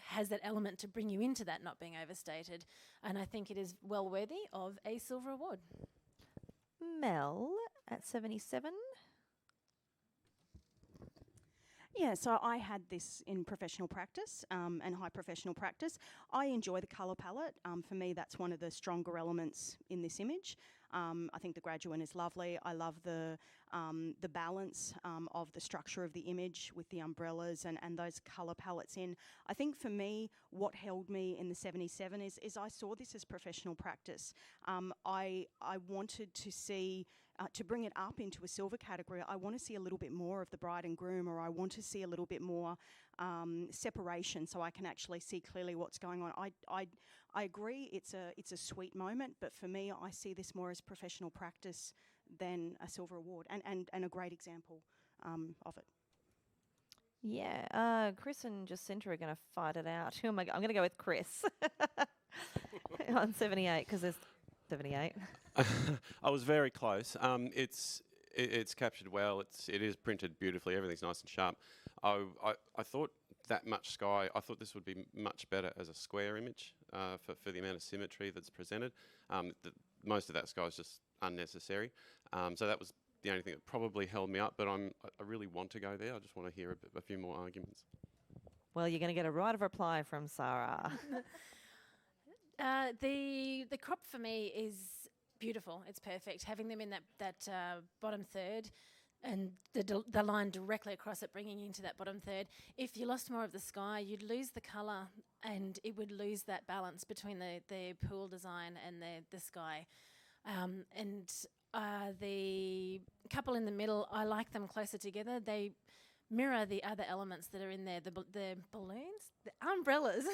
has that element to bring you into that not being overstated. And I think it is well worthy of a silver award. Mel at 77. Yeah, so I had this in professional practice and high professional practice. I enjoy the colour palette. For me, that's one of the stronger elements in this image. I think the graduate is lovely. I love the balance of the structure of the image with the umbrellas and those colour palettes in. I think for me, what held me in the 77 is I saw this as professional practice. I wanted to see, to bring it up into a silver category, I want to see a little bit more of the bride and groom, or I want to see a little bit more separation so I can actually see clearly what's going on. I agree it's a sweet moment, but for me, I see this more as professional practice than a silver award, and a great example of it. Yeah, Chris and Jacinta are going to fight it out. Who am I? I'm going to go with Chris on 78 because there's 78. I was very close. It's captured well. It is printed beautifully. Everything's nice and sharp. I thought that much sky. I thought this would be much better as a square image for the amount of symmetry that's presented. Most of that sky is just unnecessary. So that was the only thing that probably held me up. But I really want to go there. I just want to hear a few more arguments. Well, you're going to get a right of reply from Sarah. The crop for me is beautiful. It's perfect. Having them in that bottom third and the line directly across it, bringing you into that bottom third. If you lost more of the sky, you'd lose the colour and it would lose that balance between the pool design and the sky. The couple in the middle, I like them closer together. They mirror the other elements that are in there, the balloons, the umbrellas,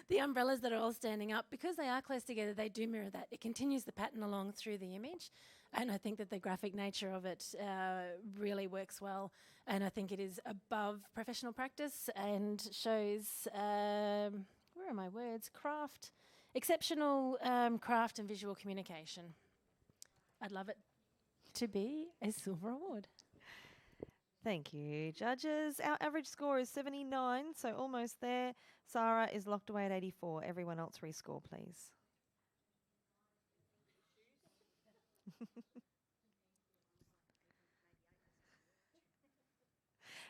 the umbrellas that are all standing up. Because they are close together, they do mirror that. It continues the pattern along through the image. And I think that the graphic nature of it really works well. And I think it is above professional practice and shows, where are my words? Exceptional craft and visual communication. I'd love it to be a silver award. Thank you, judges. Our average score is 79, so almost there. Sarah is locked away at 84. Everyone else rescore, please.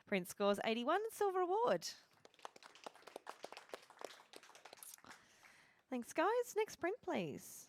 Prince scores 81, silver award. Thanks, guys. Next print, please.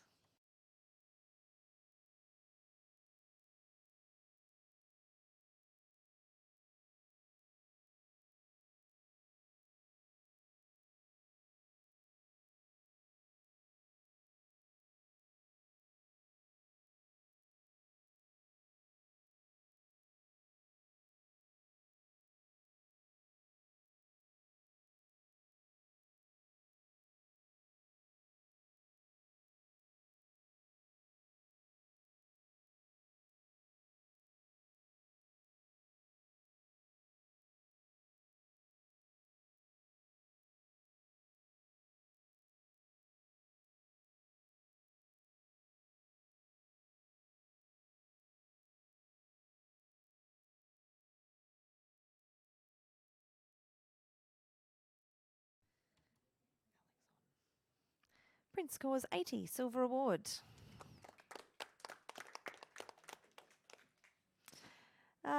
Prince scores 80, silver award.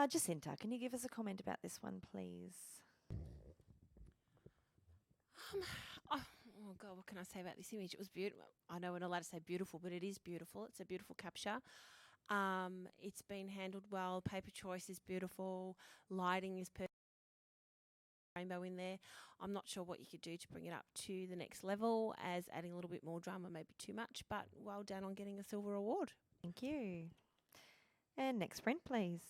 Jacinta, can you give us a comment about this one, please? Oh God, what can I say about this image? It was beautiful. I know we're not allowed to say beautiful, but it is beautiful. It's a beautiful capture. It's been handled well. Paper choice is beautiful. Lighting is perfect. Rainbow in there. I'm not sure what you could do to bring it up to the next level, as adding a little bit more drama may be too much, but well done on getting a silver award. Thank you. And next print, please.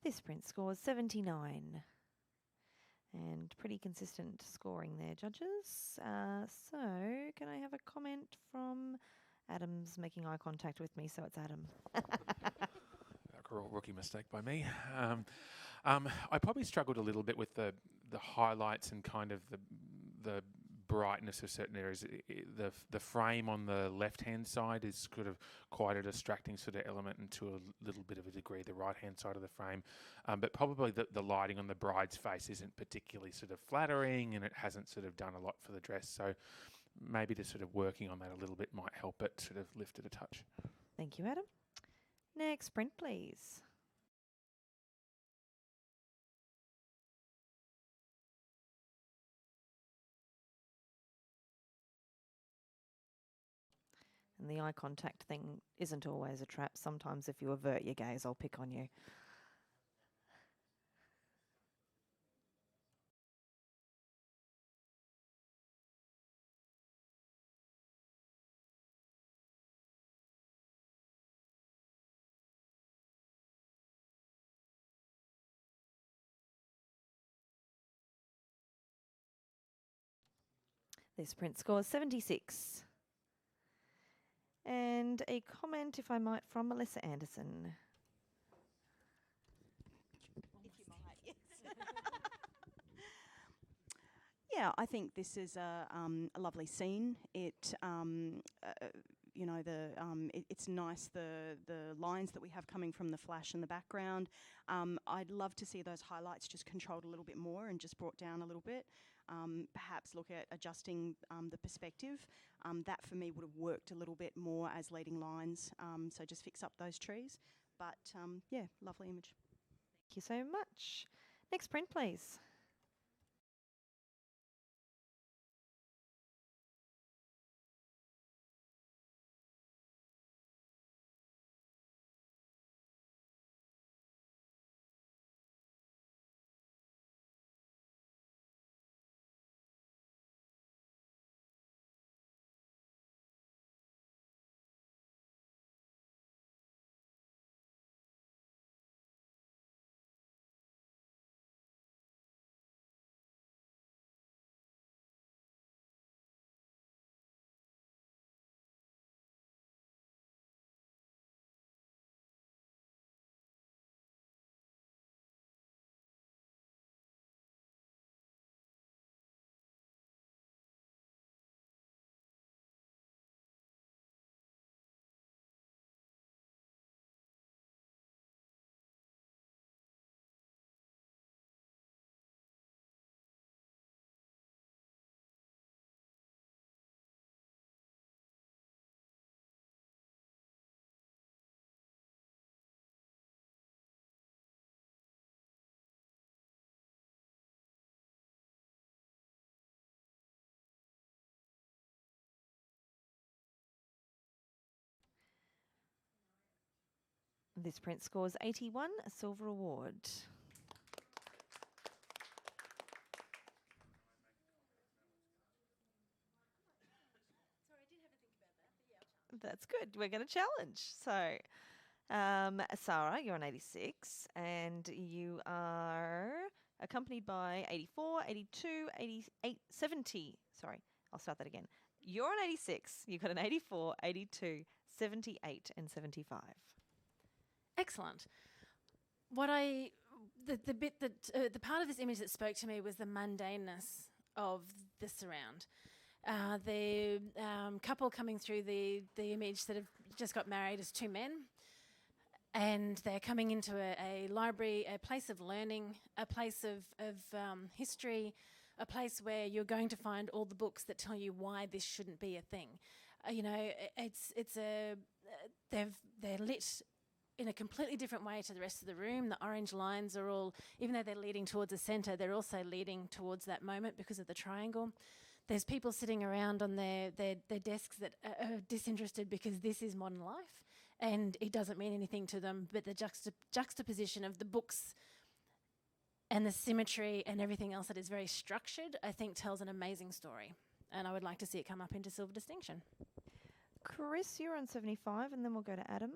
This print scores 79. And pretty consistent scoring there, judges. So can I have a comment from Adam's making eye contact with me, so it's Adam. Rookie mistake by me. I probably struggled a little bit with the highlights and kind of the brightness of certain areas. The frame on the left-hand side is sort of quite a distracting sort of element, and to a little bit of a degree the right-hand side of the frame. But probably the lighting on the bride's face isn't particularly sort of flattering, and it hasn't sort of done a lot for the dress. So maybe just sort of working on that a little bit might help it sort of lift it a touch. Thank you, Adam. Next print, please. And the eye contact thing isn't always a trap. Sometimes if you avert your gaze, I'll pick on you. This print scores 76. And a comment, if I might, from Melissa Anderson. If you might, yes. Yeah, I think this is a lovely scene. It you know, it's nice the lines that we have coming from the flash in the background. I'd love to see those highlights just controlled a little bit more and just brought down a little bit. Perhaps look at adjusting the perspective. That for me would have worked a little bit more as leading lines. So just fix up those trees. But yeah, lovely image. Thank you so much. Next print, please. This print scores 81, a silver award. That's good. We're going to challenge. So, Sarah, you're on 86, and you are accompanied by 84, 82, 88, 70. Sorry, I'll start that again. You're on 86. You've got an 84, 82, 78, and 75. Excellent. The part of this image that spoke to me was the mundaneness of the surround. The couple coming through the image that have just got married as two men, and they're coming into a library, a place of learning, a place of history, a place where you're going to find all the books that tell you why this shouldn't be a thing. They're lit in a completely different way to the rest of the room. The orange lines are all, even though they're leading towards the centre, they're also leading towards that moment because of the triangle. There's people sitting around on their desks that are disinterested because this is modern life and it doesn't mean anything to them, but the juxtaposition of the books and the symmetry and everything else that is very structured, I think tells an amazing story. And I would like to see it come up into silver distinction. Chris, you're on 75, and then we'll go to Adam.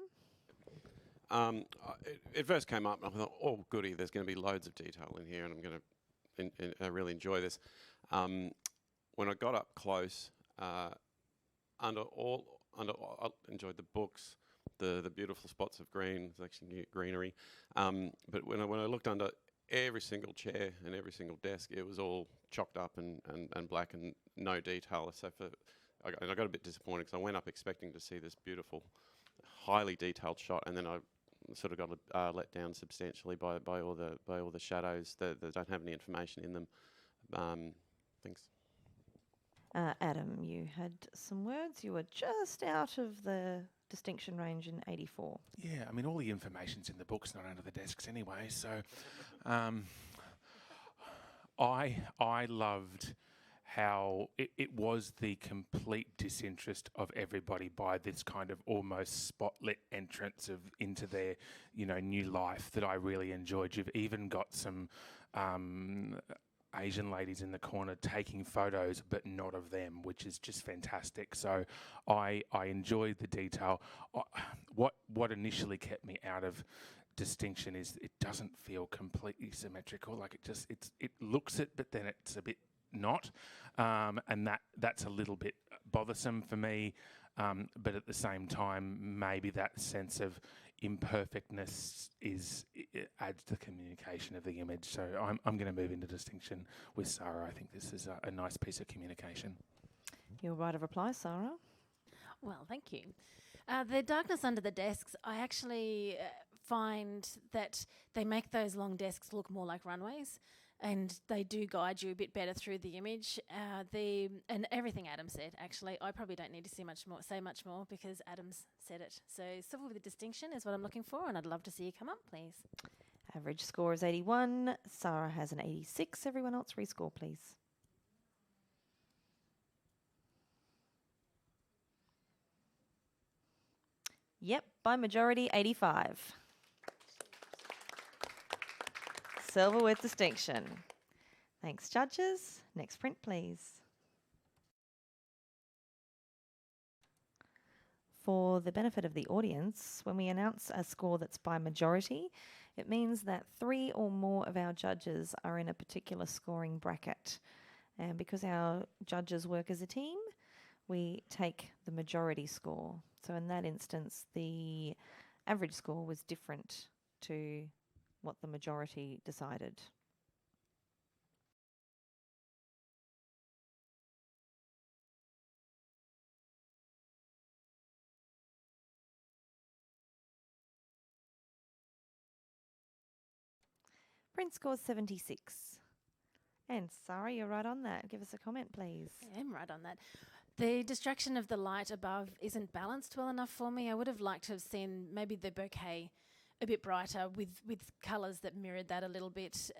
It first came up, and I thought, oh, goody, there's going to be loads of detail in here, and I'm going to really enjoy this. When I got up close, I enjoyed the books, the beautiful spots of green. It's actually greenery. But when I looked under every single chair and every single desk, it was all chalked up and black and no detail. So I got a bit disappointed because I went up expecting to see this beautiful, highly detailed shot, and then I sort of got let down substantially by all the shadows that don't have any information in them. Thanks. Adam, you had some words. You were just out of the distinction range in 84. Yeah, I mean, all the information's in the books, not under the desks anyway. So I loved how it was the complete disinterest of everybody by this kind of almost spotlit entrance into their, new life that I really enjoyed. You've even got some Asian ladies in the corner taking photos, but not of them, which is just fantastic. So I enjoyed the detail. What initially kept me out of distinction is it doesn't feel completely symmetrical. Like it looks it, but then it's a bit not, and that's a little bit bothersome for me. But at the same time, maybe that sense of imperfectness adds to the communication of the image. So I'm going to move into distinction with Sarah. I think this is a nice piece of communication. Your right of reply, Sarah. Well, thank you. The darkness under the desks, I actually find that they make those long desks look more like runways, and they do guide you a bit better through the image. And everything Adam said, actually, I probably don't need to say much more because Adam's said it. So civil with distinction is what I'm looking for, and I'd love to see you come up, please. Average score is 81. Sarah has an 86. Everyone else rescore, please. Yep, by majority, 85. Silver with distinction. Thanks, judges. Next print, please. For the benefit of the audience, when we announce a score that's by majority, it means that 3 or more of our judges are in a particular scoring bracket. And because our judges work as a team, we take the majority score. So in that instance, the average score was different to what the majority decided. Print score's 76. And Sarah, you're right on that. Give us a comment, please. I am right on that. The distraction of the light above isn't balanced well enough for me. I would have liked to have seen maybe the bouquet a bit brighter with colours that mirrored that a little bit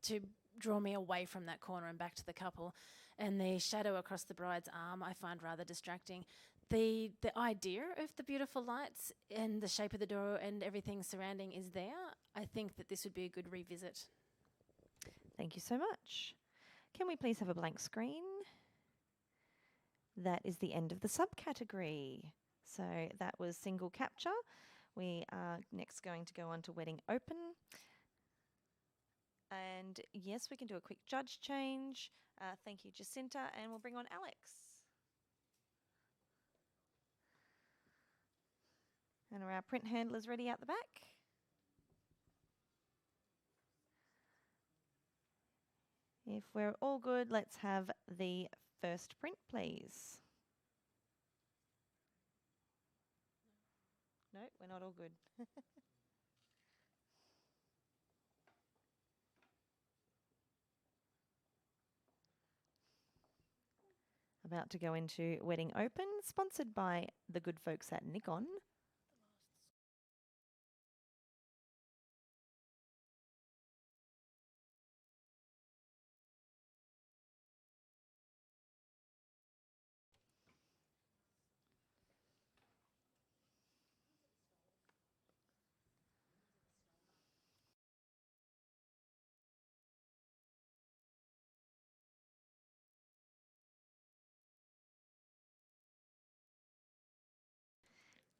to draw me away from that corner and back to the couple. And the shadow across the bride's arm I find rather distracting. The idea of the beautiful lights and the shape of the door and everything surrounding is there. I think that this would be a good revisit. Thank you so much. Can we please have a blank screen? That is the end of the subcategory. So that was single capture. We are next going to go on to wedding open. And yes, we can do a quick judge change. Thank you, Jacinta. And we'll bring on Alex. And are our print handlers ready out the back? If we're all good, let's have the first print, please. No, we're not all good. About to go into Wedding Open, sponsored by the good folks at Nikon.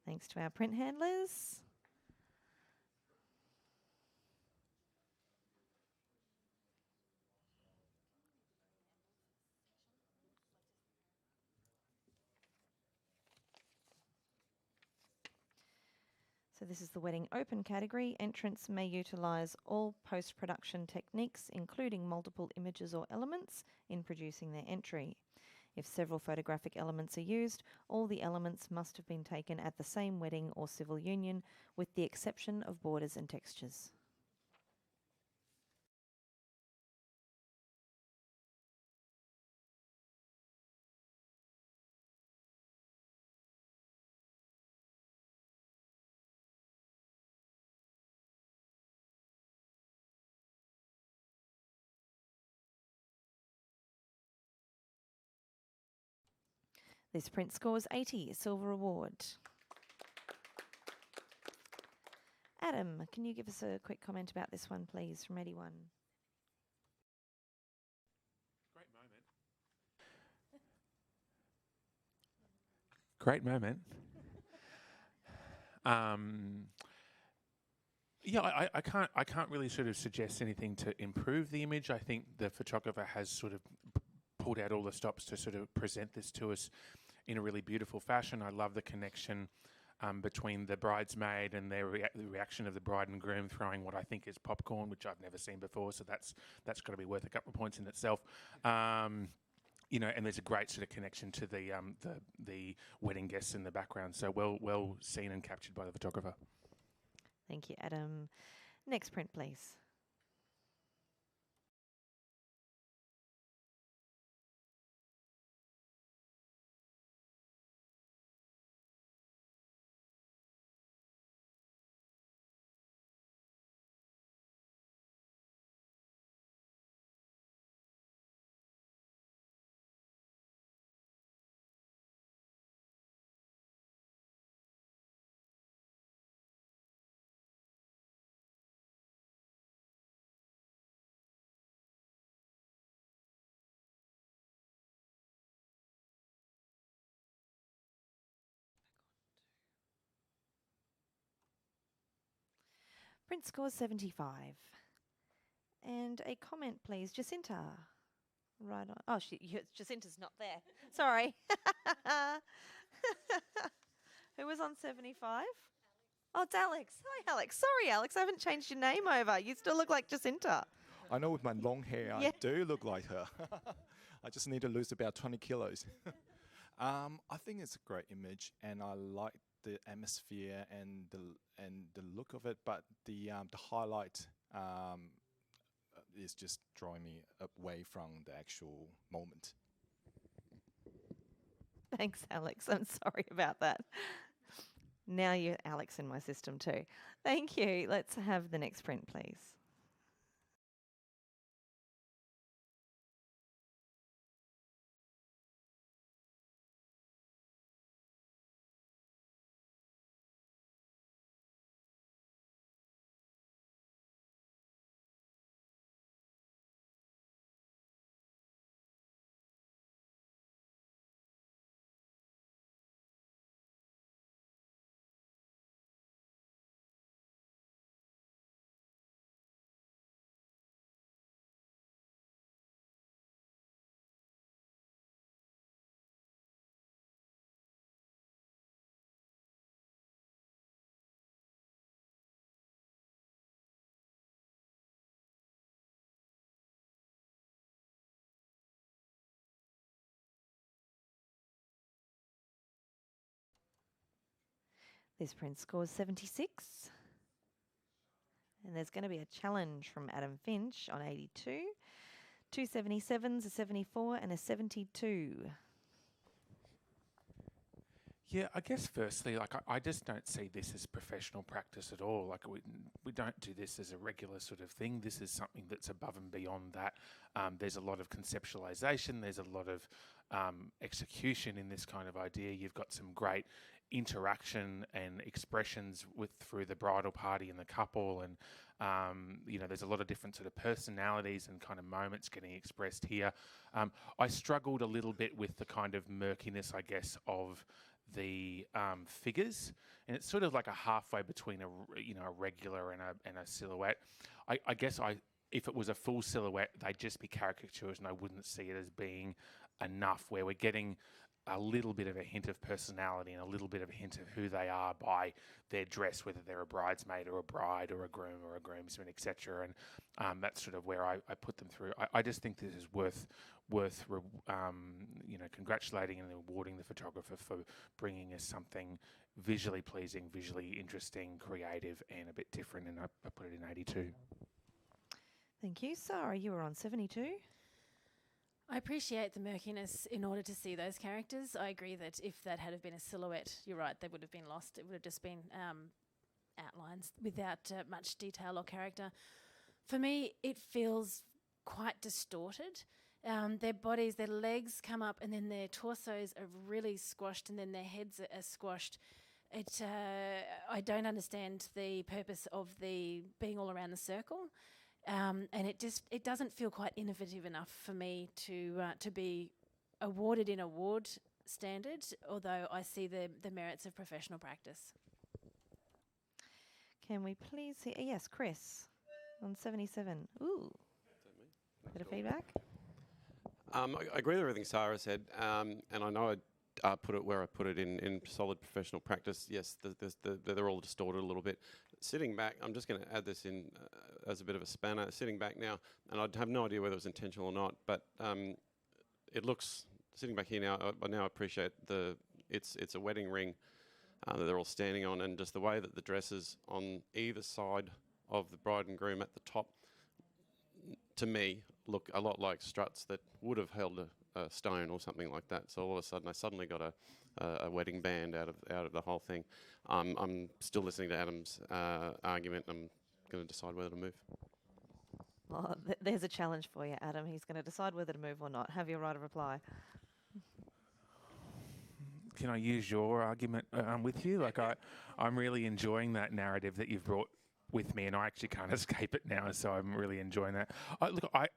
Thanks to our print handlers. So this is the Wedding Open category. Entrants may utilise all post-production techniques, including multiple images or elements, in producing their entry. If several photographic elements are used, all the elements must have been taken at the same wedding or civil union, with the exception of borders and textures. This print scores 80, silver award. Adam, can you give us a quick comment about this one, please, from 81? Great moment. Yeah, I can't really sort of suggest anything to improve the image. I think the photographer has sort of pulled out all the stops to sort of present this to us in a really beautiful fashion. I love the connection between the bridesmaid and the reaction of the bride and groom throwing what I think is popcorn, which I've never seen before. So that's got to be worth a couple of points in itself. you know, and there's a great sort of connection to the wedding guests in the background. So well seen and captured by the photographer. Thank you, Adam. Next print, please. Print scores 75. And a comment, please, Jacinta. Right on. Oh, Jacinta's not there. Sorry. Who was on 75? Oh, it's Alex. Hi, Alex. Sorry, Alex. I haven't changed your name over. You still look like Jacinta. I know with my long hair, Yeah. I do look like her. I just need to lose about 20 kilos. I think it's a great image, and I like the atmosphere and the look of it. But the highlight is just drawing me away from the actual moment. Thanks, Alex. I'm sorry about that. Now you're Alex in my system too. Thank you. Let's have the next print, please. This print scores 76. And there's going to be a challenge from Adam Finch on 82. Two 77s, a 74 and a 72. Yeah, I guess firstly, like I just don't see this as professional practice at all. Like we don't do this as a regular sort of thing. This is something that's above and beyond that. There's a lot of conceptualization. There's a lot of execution in this kind of idea. You've got some great interaction and expressions through the bridal party and the couple, and you know, there's a lot of different sort of personalities and kind of moments getting expressed here. I struggled a little bit with the kind of murkiness, I guess, of the figures, and it's sort of like a halfway between a regular and a silhouette. I guess if it was a full silhouette, they'd just be caricatures, and I wouldn't see it as being enough. Where we're getting a little bit of a hint of personality and a little bit of a hint of who they are by their dress, whether they're a bridesmaid or a bride or a groom or a groomsman, etc. And that's sort of where I put them through. I just think this is worth congratulating and awarding the photographer for bringing us something visually pleasing, visually interesting, creative, and a bit different. And I put it in 82. Thank you. Sarah, you were on 72. I appreciate the murkiness in order to see those characters. I agree that if that had have been a silhouette, you're right, they would have been lost. It would have just been outlines without much detail or character. For me, it feels quite distorted. Their bodies, their legs come up, and then their torsos are really squashed, and then their heads are squashed. I don't understand the purpose of the being all around the circle. And it doesn't feel quite innovative enough for me to be awarded in award standard, although I see the merits of professional practice. Can we please see? Yes, Chris on 77. Ooh. Bit of feedback? I agree with everything Sarah said, and I know I put it where I put it in solid professional practice. Yes, they're all distorted a little bit. Sitting back, I'm just going to add this in as a bit of a spanner. Sitting back now, and I have no idea whether it was intentional or not, but it looks, sitting back here now, I now appreciate it's a wedding ring that they're all standing on, and just the way that the dresses on either side of the bride and groom at the top, to me, look a lot like struts that would have held a stone or something like that. So all of a sudden, I suddenly got a wedding band out of the whole thing. I'm still listening to Adam's argument. I'm going to decide whether to move. Well, there's a challenge for you, Adam. He's going to decide whether to move or not. Have your right of reply. Can I use your argument with you? Like, I'm really enjoying that narrative that you've brought with me, and I actually can't escape it now, so I'm really enjoying that.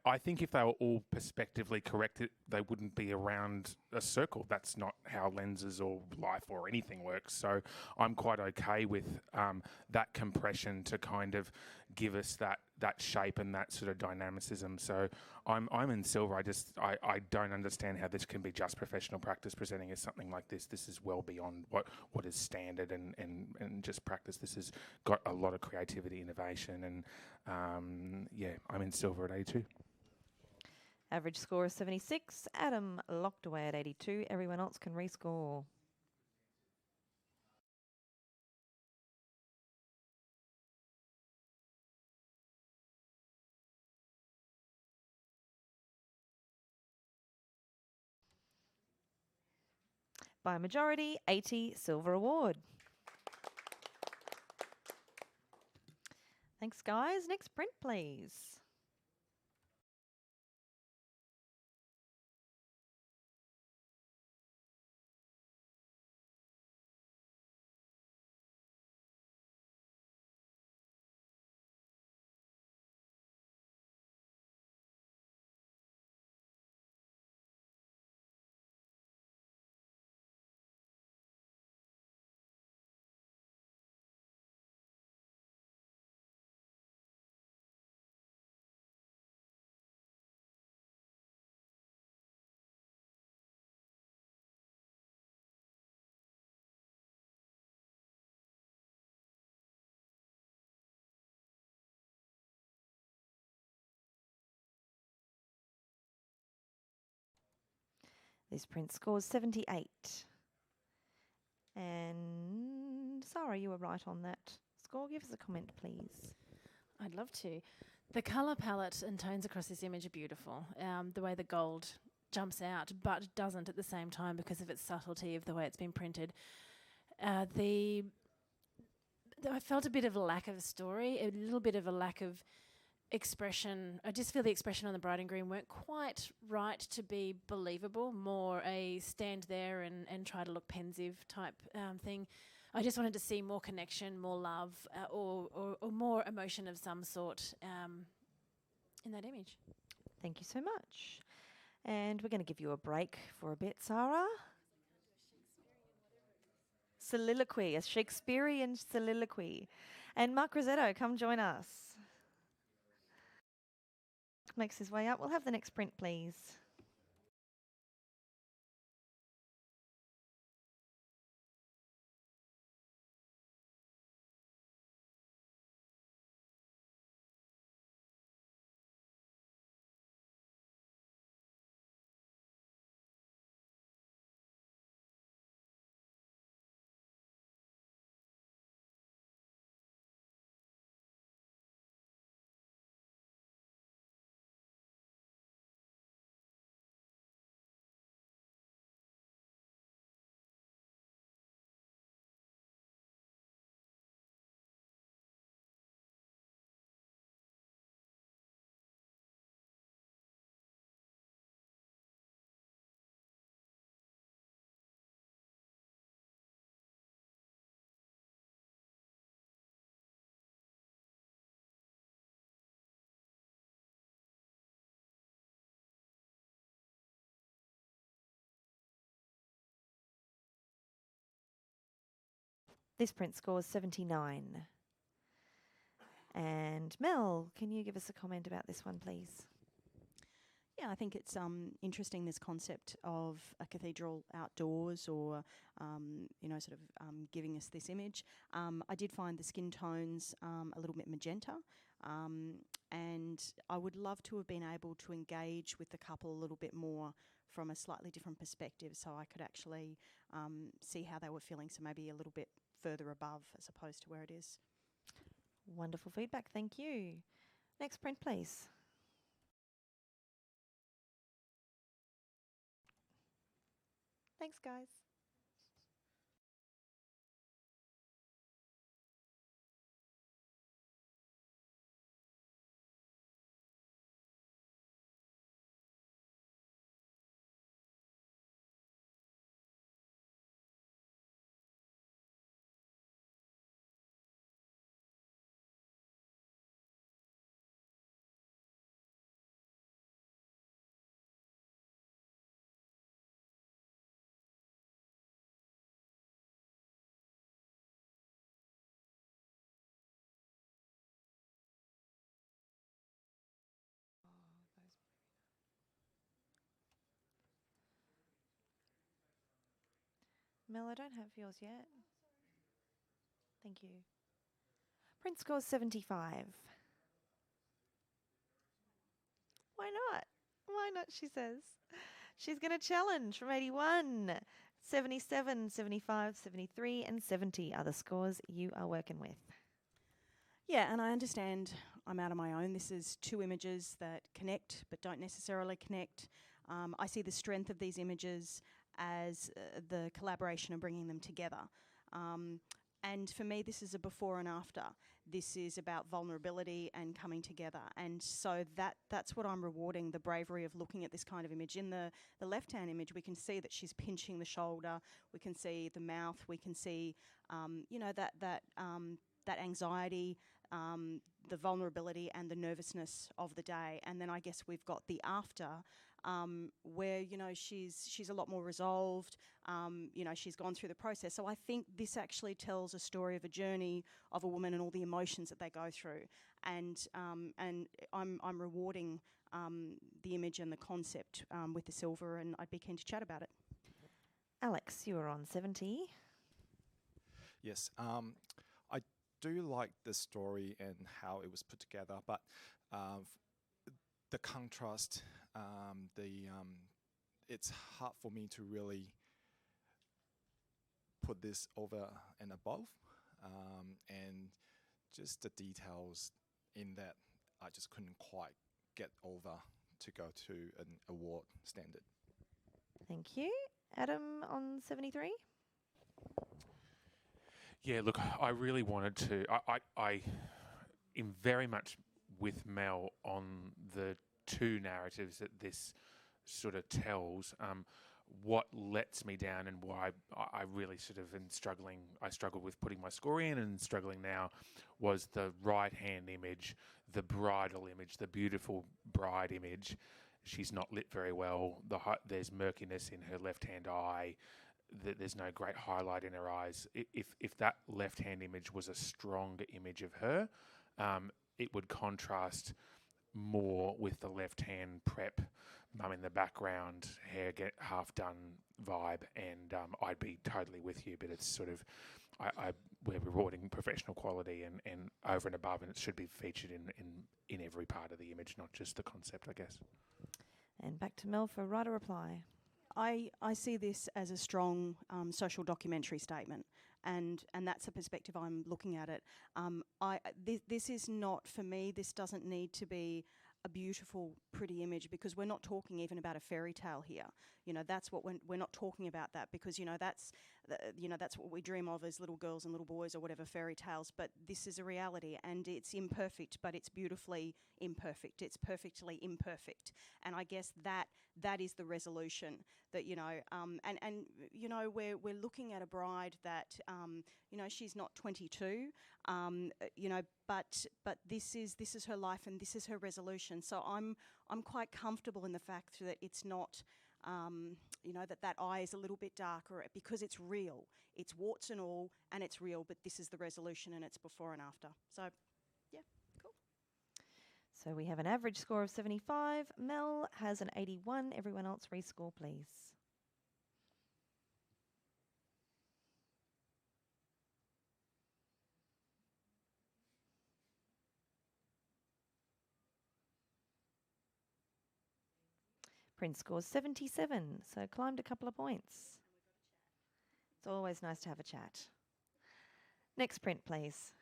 I think if they were all perspectively correct, they wouldn't be around a circle. That's not how lenses or life or anything works. So I'm quite okay with that compression to kind of give us that shape and that sort of dynamicism. So I'm in silver. I don't understand how this can be just professional practice presenting as something like this. This is well beyond what is standard and just practice. This has got a lot of creativity, innovation, and I'm in silver at 82. Average score is 76. Adam locked away at 82. Everyone else can rescore. By majority, 80, silver award. Thanks, guys. Next print, please. This print scores 78. And Sarah, you were right on that score. Give us a comment, please. I'd love to. The colour palette and tones across this image are beautiful. The way the gold jumps out, but doesn't at the same time because of its subtlety of the way it's been printed. I felt a bit of a lack of a story, a little bit of a lack of expression. I just feel the expression on the bride and groom weren't quite right to be believable, more a stand there and try to look pensive type thing. I just wanted to see more connection, more love, or more emotion of some sort in that image. Thank you so much. And we're going to give you a break for a bit, Sarah. Soliloquy, a Shakespearean soliloquy. And Mark Rosetto, come join us. Makes his way up. We'll have the next print, please. This print scores 79. And Mel, can you give us a comment about this one, please? Yeah, I think it's interesting, this concept of a cathedral outdoors, or sort of giving us this image. I did find the skin tones a little bit magenta, and I would love to have been able to engage with the couple a little bit more from a slightly different perspective, so I could actually see how they were feeling, so maybe a little bit further above as opposed to where it is. Wonderful feedback. Thank you. Next print, please. Thanks, guys. Mel, I don't have yours yet. Thank you. Print score 75. Why not? Why not, she says. She's going to challenge from 81. 77, 75, 73 and 70 are the scores you are working with. Yeah, and I understand I'm out on my own. This is two images that connect but don't necessarily connect. I see the strength of these images as the collaboration and bringing them together. And for me, this is a before and after. This is about vulnerability and coming together. And so that's what I'm rewarding, the bravery of looking at this kind of image. In the left-hand image, we can see that she's pinching the shoulder. We can see the mouth. We can see, that anxiety, the vulnerability and the nervousness of the day. And then I guess we've got the after, where, she's a lot more resolved, she's gone through the process. So I think this actually tells a story of a journey of a woman and all the emotions that they go through. And I'm rewarding the image and the concept with the silver, and I'd be keen to chat about it. Alex, you are on 70. Yes, I do like the story and how it was put together, but the contrast, it's hard for me to really put this over and above, and just the details in that I just couldn't quite get over to go to an award standard. Thank you. Adam on 73. Yeah, look, I really wanted to. I am very much with Mel on the two narratives that this sort of tells. What lets me down and why I really sort of am struggling. I struggled with putting my score in and struggling now was the right-hand image, the bridal image, the beautiful bride image. She's not lit very well. There's murkiness in her left-hand eye. There's no great highlight in her eyes. If that left-hand image was a stronger image of her, it would contrast more with the left-hand prep, mum in the background, hair get half done vibe, and I'd be totally with you. But it's sort of, we're rewarding professional quality and over and above, and it should be featured in every part of the image, not just the concept, I guess. And back to Mel for right or reply. I see this as a strong social documentary statement, and that's the perspective I'm looking at it. This is not, for me, this doesn't need to be a beautiful, pretty image, because we're not talking even about a fairy tale here. That's what we're not talking about that, because that's what we dream of as little girls and little boys or whatever, fairy tales. But this is a reality, and it's imperfect, but it's beautifully imperfect. It's perfectly imperfect, and I guess that is the resolution that we're looking at a bride that she's not 22, but this is her life and this is her resolution. So I'm quite comfortable in the fact that it's not that eye is a little bit darker, because it's real. It's warts and all, and it's real, but this is the resolution and it's before and after. So yeah, cool. So we have an average score of 75. Mel has an 81. Everyone else rescore, please. Print scores 77, so climbed a couple of points. It's always nice to have a chat. Next print, please.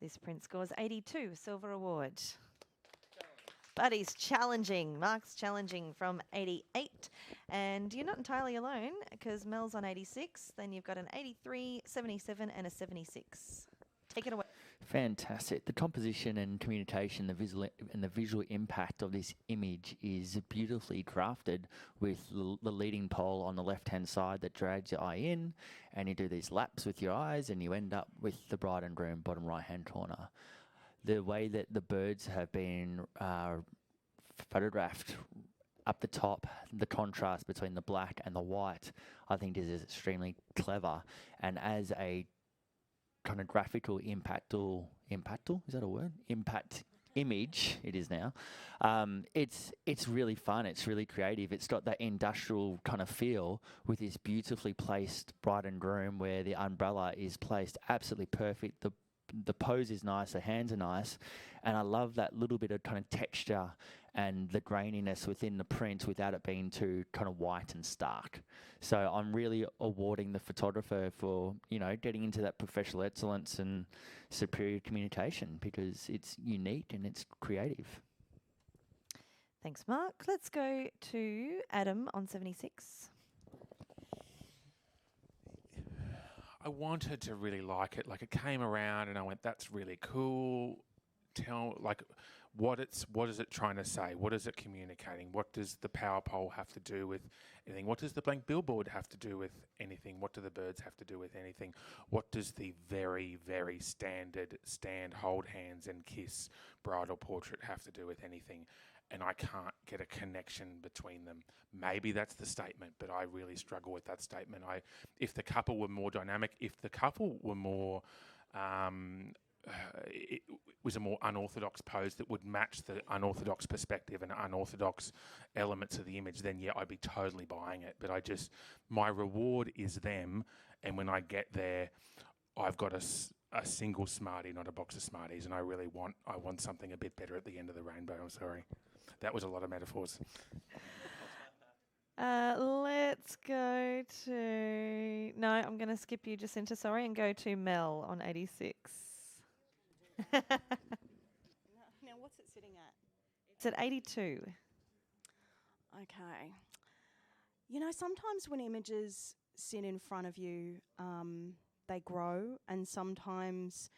This print scores 82, silver award. Buddy's challenging, Mark's challenging from 88. And you're not entirely alone because Mel's on 86. Then you've got an 83, 77 and a 76. Take it away. Fantastic. The composition and communication, the visual impact of this image is beautifully crafted with the leading pole on the left-hand side that drags your eye in, and you do these laps with your eyes, and you end up with the bride and groom bottom right-hand corner. The way that the birds have been photographed up the top, the contrast between the black and the white, I think is extremely clever. And as a kind of graphical impactful, is that a word? Impact image, it is now. It's really fun. It's really creative. It's got that industrial kind of feel with this beautifully placed bride and groom where the umbrella is placed absolutely perfect. The pose is nice, the hands are nice, and I love that little bit of kind of texture and the graininess within the print without it being too kind of white and stark. So I'm really awarding the photographer for, getting into that professional excellence and superior communication because it's unique and it's creative. Thanks, Mark. Let's go to Adam on 76. I wanted to really like it. Like, it came around and I went, that's really cool. What is it trying to say? What is it communicating? What does the power pole have to do with anything? What does the blank billboard have to do with anything? What do the birds have to do with anything? What does the very, very standard stand, hold hands and kiss bridal portrait have to do with anything? And I can't get a connection between them. Maybe that's the statement, but I really struggle with that statement. If the couple were more dynamic, if the couple were more, it was a more unorthodox pose that would match the unorthodox perspective and unorthodox elements of the image, then yeah, I'd be totally buying it. But my reward is them, and when I get there, I've got a single Smartie, not a box of Smarties, and I want something a bit better at the end of the rainbow. I'm sorry. That was a lot of metaphors. Let's go to... No, I'm going to skip you, Jacinta, sorry, and go to Mel on 86. Now, what's it sitting at? It's at 82. Okay. Sometimes when images sit in front of you, they grow, and sometimes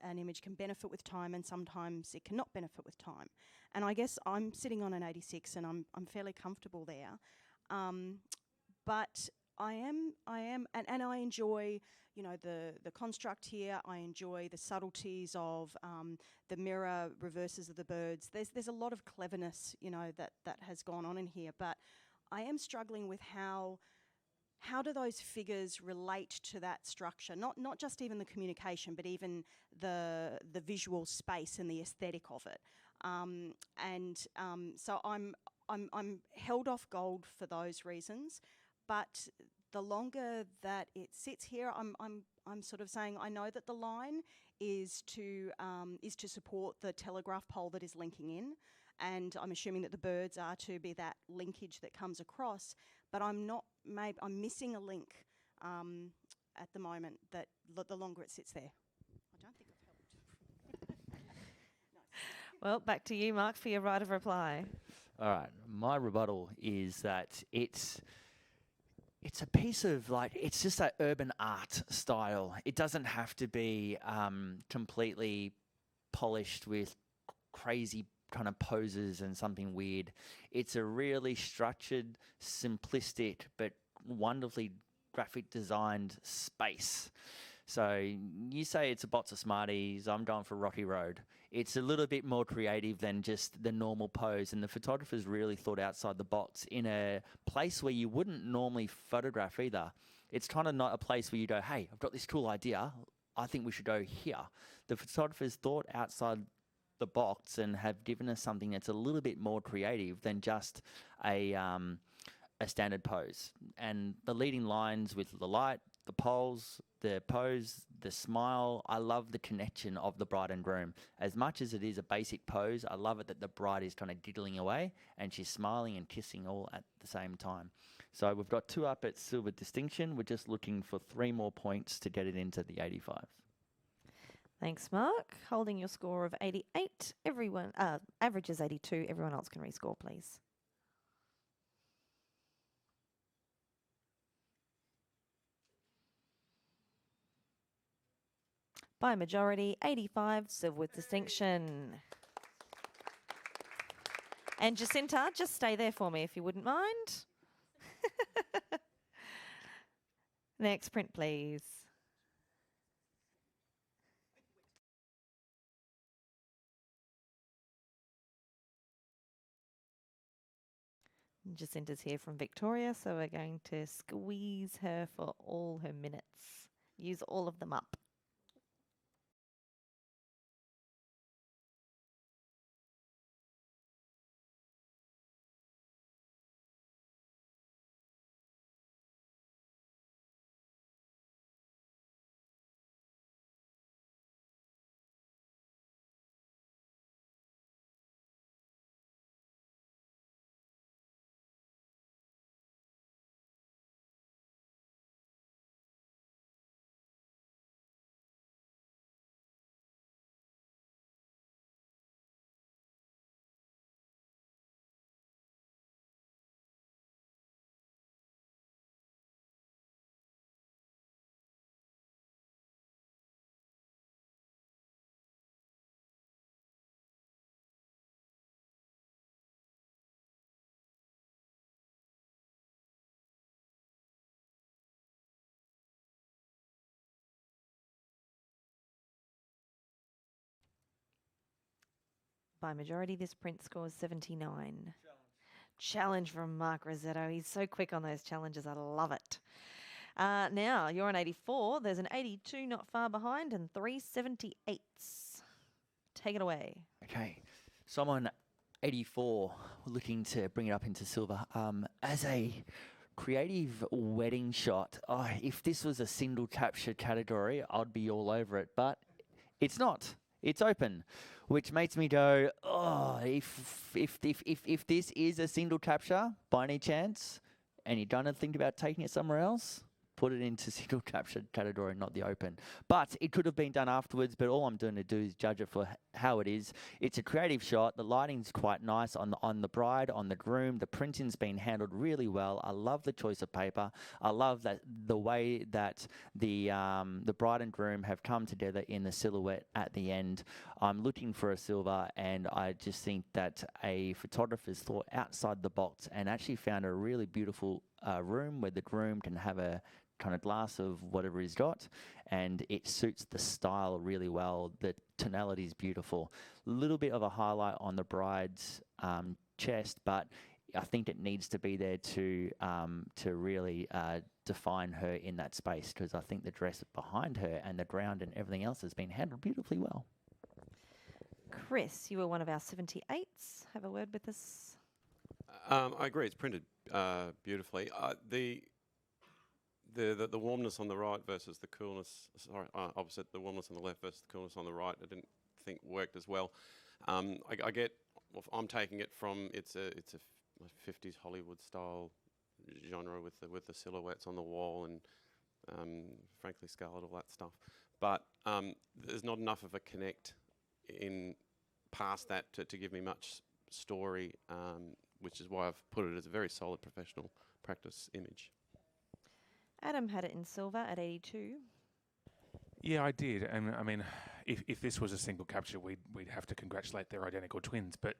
an image can benefit with time and sometimes it cannot benefit with time. And I guess I'm sitting on an 86 and I'm fairly comfortable there. But I am, and I enjoy, the construct here. I enjoy the subtleties of the mirror reverses of the birds. There's a lot of cleverness, that has gone on in here. But I am struggling with how do those figures relate to that structure? Not just even the communication, but even the visual space and the aesthetic of it. So I'm held off gold for those reasons. But the longer that it sits here, I'm sort of saying I know that the line is to support the telegraph pole that is linking in, and I'm assuming that the birds are to be that linkage that comes across. But I'm missing a link at the moment, that the longer it sits there. I don't think I've helped. Well, back to you, Mark, for your right of reply. All right, my rebuttal is that it's a piece of, like, it's just that urban art style. It doesn't have to be completely polished with crazy kind of poses and something weird. It's a really structured, simplistic, but wonderfully graphic designed space. So you say it's a box of Smarties, I'm going for Rocky Road. It's a little bit more creative than just the normal pose, and the photographers really thought outside the box in a place where you wouldn't normally photograph either. It's kind of not a place where you go, hey, I've got this cool idea, I think we should go here. The photographers thought outside the box and have given us something that's a little bit more creative than just a standard pose. And the leading lines with the light, the poles, the pose, the smile, I love the connection of the bride and groom. As much as it is a basic pose, I love it that the bride is kind of giggling away and she's smiling and kissing all at the same time. So we've got 2 up at silver distinction. We're just looking for 3 more points to get it into the 85. Thanks, Mark. Holding your score of 88. Everyone, average is 82. Everyone else can rescore, please. By majority, 85, silver with distinction. And Jacinta, just stay there for me if you wouldn't mind. Next print, please. Jacinta's here from Victoria, so we're going to squeeze her for all her minutes. Use all of them up. By majority, this print scores 79. Challenge from Mark Rossetto. He's so quick on those challenges. I love it. Now, you're on 84. There's an 82 not far behind and 3 78s. Take it away. Okay, so I'm on 84, looking to bring it up into silver. As a creative wedding shot, if this was a single capture category, I'd be all over it, but it's not. It's open, which makes me go, if this is a single capture by any chance, and you don't think about taking it somewhere else, put it into single capture category, not the open. But it could have been done afterwards, but all I'm doing to do is judge it for how it is. It's a creative shot. The lighting's quite nice on the bride, on the groom. The printing's been handled really well. I love the choice of paper. I love that the way that the bride and groom have come together in the silhouette at the end. I'm looking for a silver, and I just think that a photographer's thought outside the box and actually found a really beautiful room where the groom can have a kind of glass of whatever he's got, and it suits the style really well. The tonality is beautiful. A little bit of a highlight on the bride's chest, but I think it needs to be there to really define her in that space, because I think the dress behind her and the ground and everything else has been handled beautifully well. Chris, you were one of our 78s. Have a word with us. I agree. It's printed beautifully. The warmness on the right versus the coolness. Sorry, opposite. The warmness on the left versus the coolness on the right. I didn't think worked as well. I get. Well, I'm taking it from it's a 50s Hollywood style genre with the silhouettes on the wall and frankly scarlet, all that stuff. But there's not enough of a connect in past that to give me much story, which is why I've put it as a very solid professional practice image. Adam had it in silver at 82. Yeah, I did, and I mean, if this was a single capture, we'd have to congratulate their identical twins. But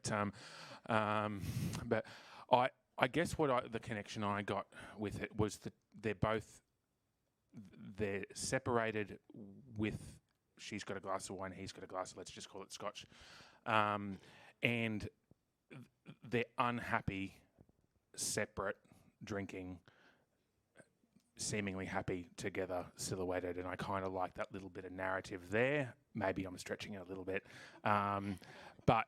but I guess the connection I got with it was that they're separated with, she's got a glass of wine, he's got a glass of, let's just call it scotch, and they're unhappy, separate, drinking, seemingly happy together, silhouetted, and I kind of like that little bit of narrative there. Maybe I'm stretching it a little bit, but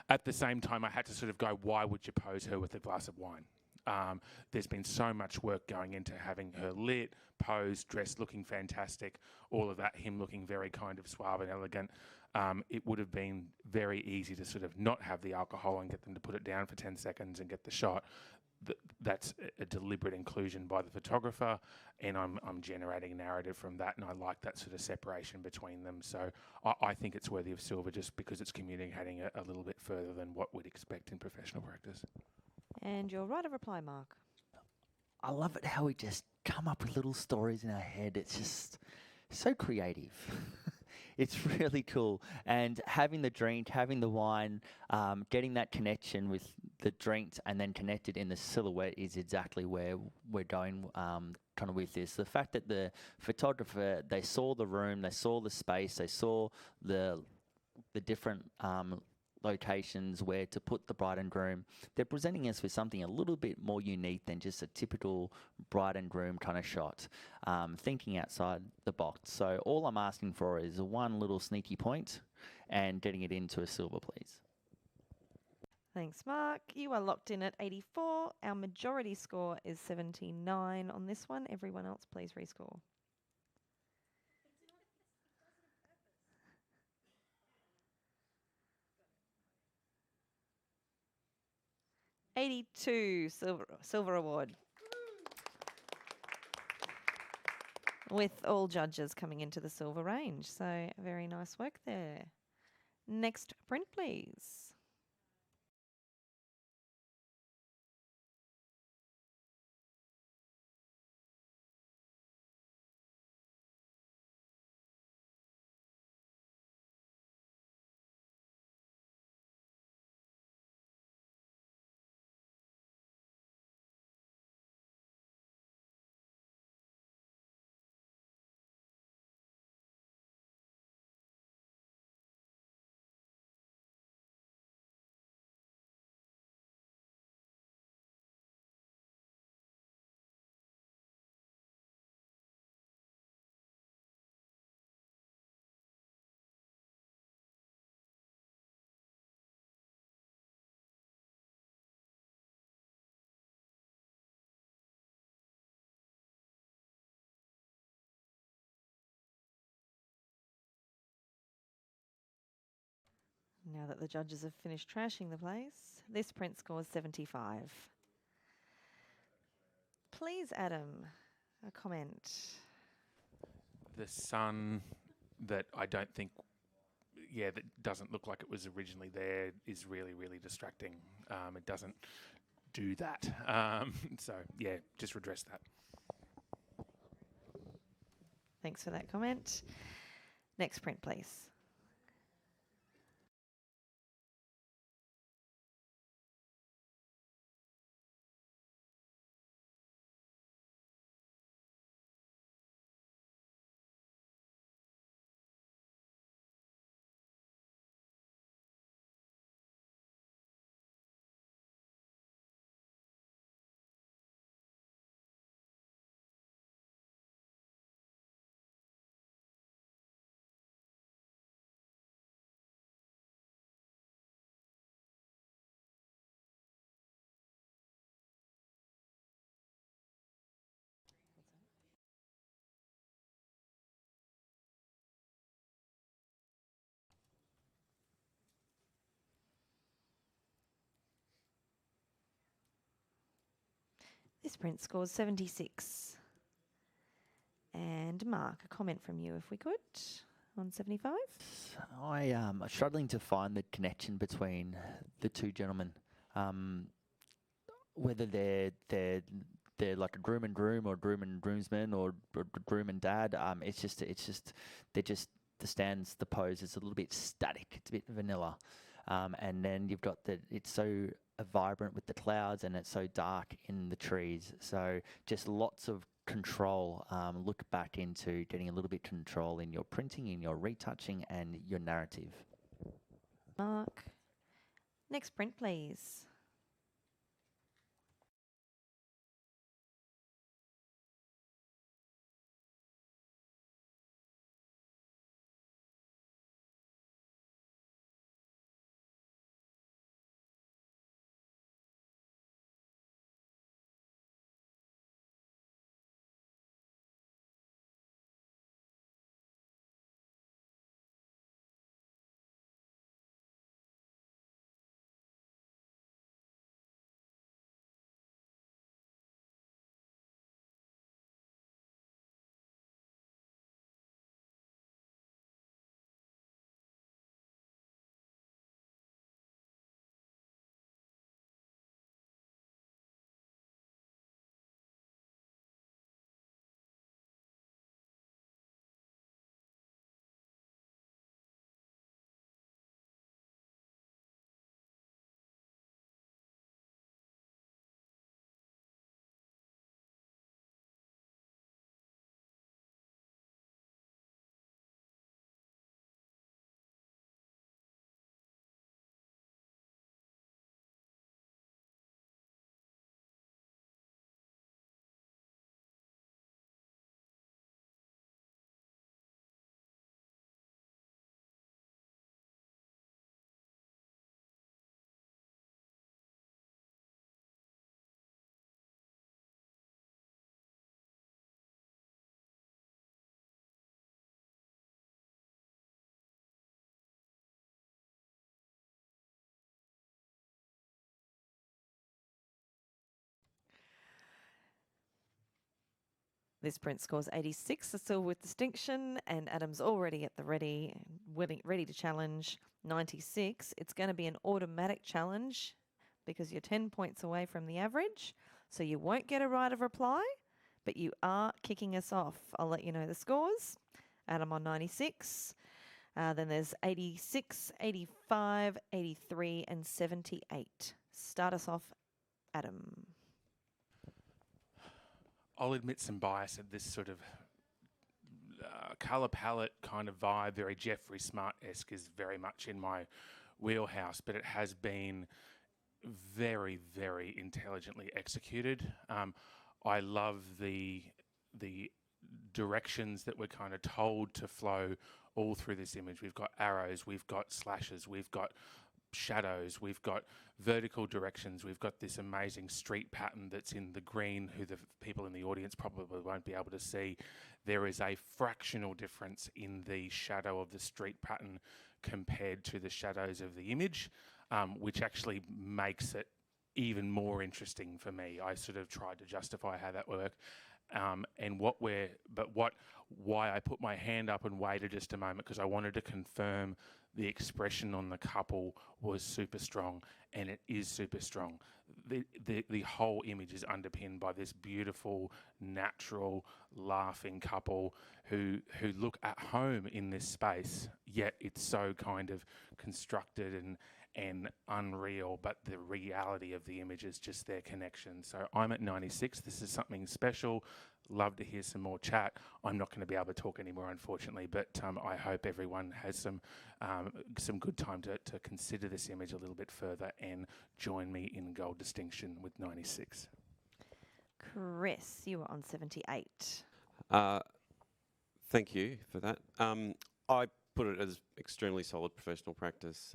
at the same time, I had to sort of go, why would you pose her with a glass of wine? There's been so much work going into having her lit, posed, dressed, looking fantastic, all of that, him looking very kind of suave and elegant. It would have been very easy to sort of not have the alcohol and get them to put it down for 10 seconds and get the shot. That's a deliberate inclusion by the photographer, and I'm generating a narrative from that, and I like that sort of separation between them. So I think it's worthy of silver just because it's communicating a little bit further than what we'd expect in professional practice. And your right of reply, Mark. I love it how we just come up with little stories in our head. It's just so creative. It's really cool. And having the drink, having the wine, getting that connection with the drinks and then connected in the silhouette is exactly where we're going kind of with this. The fact that the photographer, they saw the room, they saw the space, they saw the different locations where to put the bride and groom. They're presenting us with something a little bit more unique than just a typical bride and groom kind of shot, thinking outside the box. So all I'm asking for is one little sneaky point and getting it into a silver, please. Thanks, Mark. You are locked in at 84. Our majority score is 79 on this one. Everyone else, please rescore. $82 silver award. With all judges coming into the silver range. So very nice work there. Next print, please. Now that the judges have finished trashing the place, this print scores 75. Please, Adam, a comment. The sun that I don't think, that doesn't look like it was originally there is really, really distracting. It doesn't do that. So, just redress that. Thanks for that comment. Next print, please. This print scores 76. And Mark, a comment from you, if we could, on 75. I am struggling to find the connection between the two gentlemen. Whether they're like a groom and groom, or groom and groomsman, or groom and dad. It's just they're just the stands, the pose is a little bit static. It's a bit vanilla. And then you've got it's so vibrant with the clouds, and it's so dark in the trees. So just lots of control. Look back into getting a little bit control in your printing, in your retouching, and your narrative. Mark. Next print, please. This print scores 86, still with distinction, and Adam's already at the ready, ready to challenge. 96. It's going to be an automatic challenge because you're 10 points away from the average, so you won't get a right of reply, but you are kicking us off. I'll let you know the scores. Adam on 96. Then there's 86, 85, 83, and 78. Start us off, Adam. I'll admit some bias at this sort of colour palette kind of vibe. Very Jeffrey Smart-esque is very much in my wheelhouse, but it has been very, very intelligently executed. I love the directions that we're kind of told to flow all through this image. We've got arrows, we've got slashes, we've got shadows, we've got vertical directions, we've got this amazing street pattern that's in the green, who the people in the audience probably won't be able to see. There is a fractional difference in the shadow of the street pattern compared to the shadows of the image, which actually makes it even more interesting for me. I sort of tried to justify how that worked. Why I put my hand up and waited just a moment, because I wanted to confirm the expression on the couple was super strong, and it is super strong. The whole image is underpinned by this beautiful, natural, laughing couple who look at home in this space, yet it's so kind of constructed and unreal, but the reality of the image is just their connection. So I'm at 96. This is something special. Love to hear some more chat. I'm not going to be able to talk anymore, unfortunately, but I hope everyone has some good time to consider this image a little bit further and join me in gold distinction with 96. Chris, you were on 78. Thank you for that. I put it as extremely solid professional practice.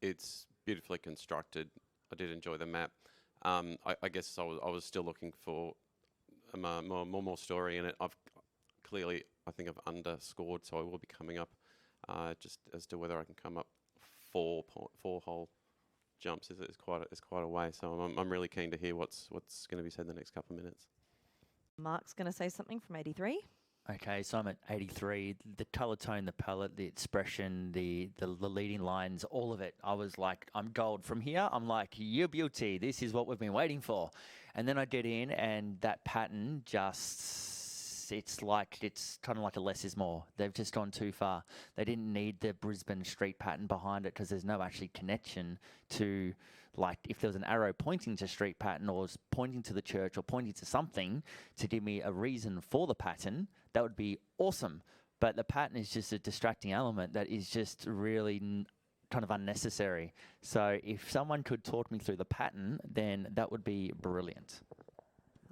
It's beautifully constructed. I did enjoy the map. I guess I was still looking for more story in it. I think I've underscored, so I will be coming up just as to whether I can come up four hole jumps. Is quite a way. So I'm really keen to hear what's going to be said in the next couple of minutes. Mark's going to say something from 83. Okay, so I'm at 83. The color tone, the palette, the expression, the leading lines, all of it. I was like, I'm gold. From here, I'm like, you're beauty. This is what we've been waiting for. And then I get in, and that pattern just, it's kind of like a less is more. They've just gone too far. They didn't need the Brisbane street pattern behind it because there's no actually connection to, like, if there was an arrow pointing to street pattern or pointing to the church or pointing to something to give me a reason for the pattern, that would be awesome. But the pattern is just a distracting element that is just really kind of unnecessary. So if someone could talk me through the pattern, then that would be brilliant.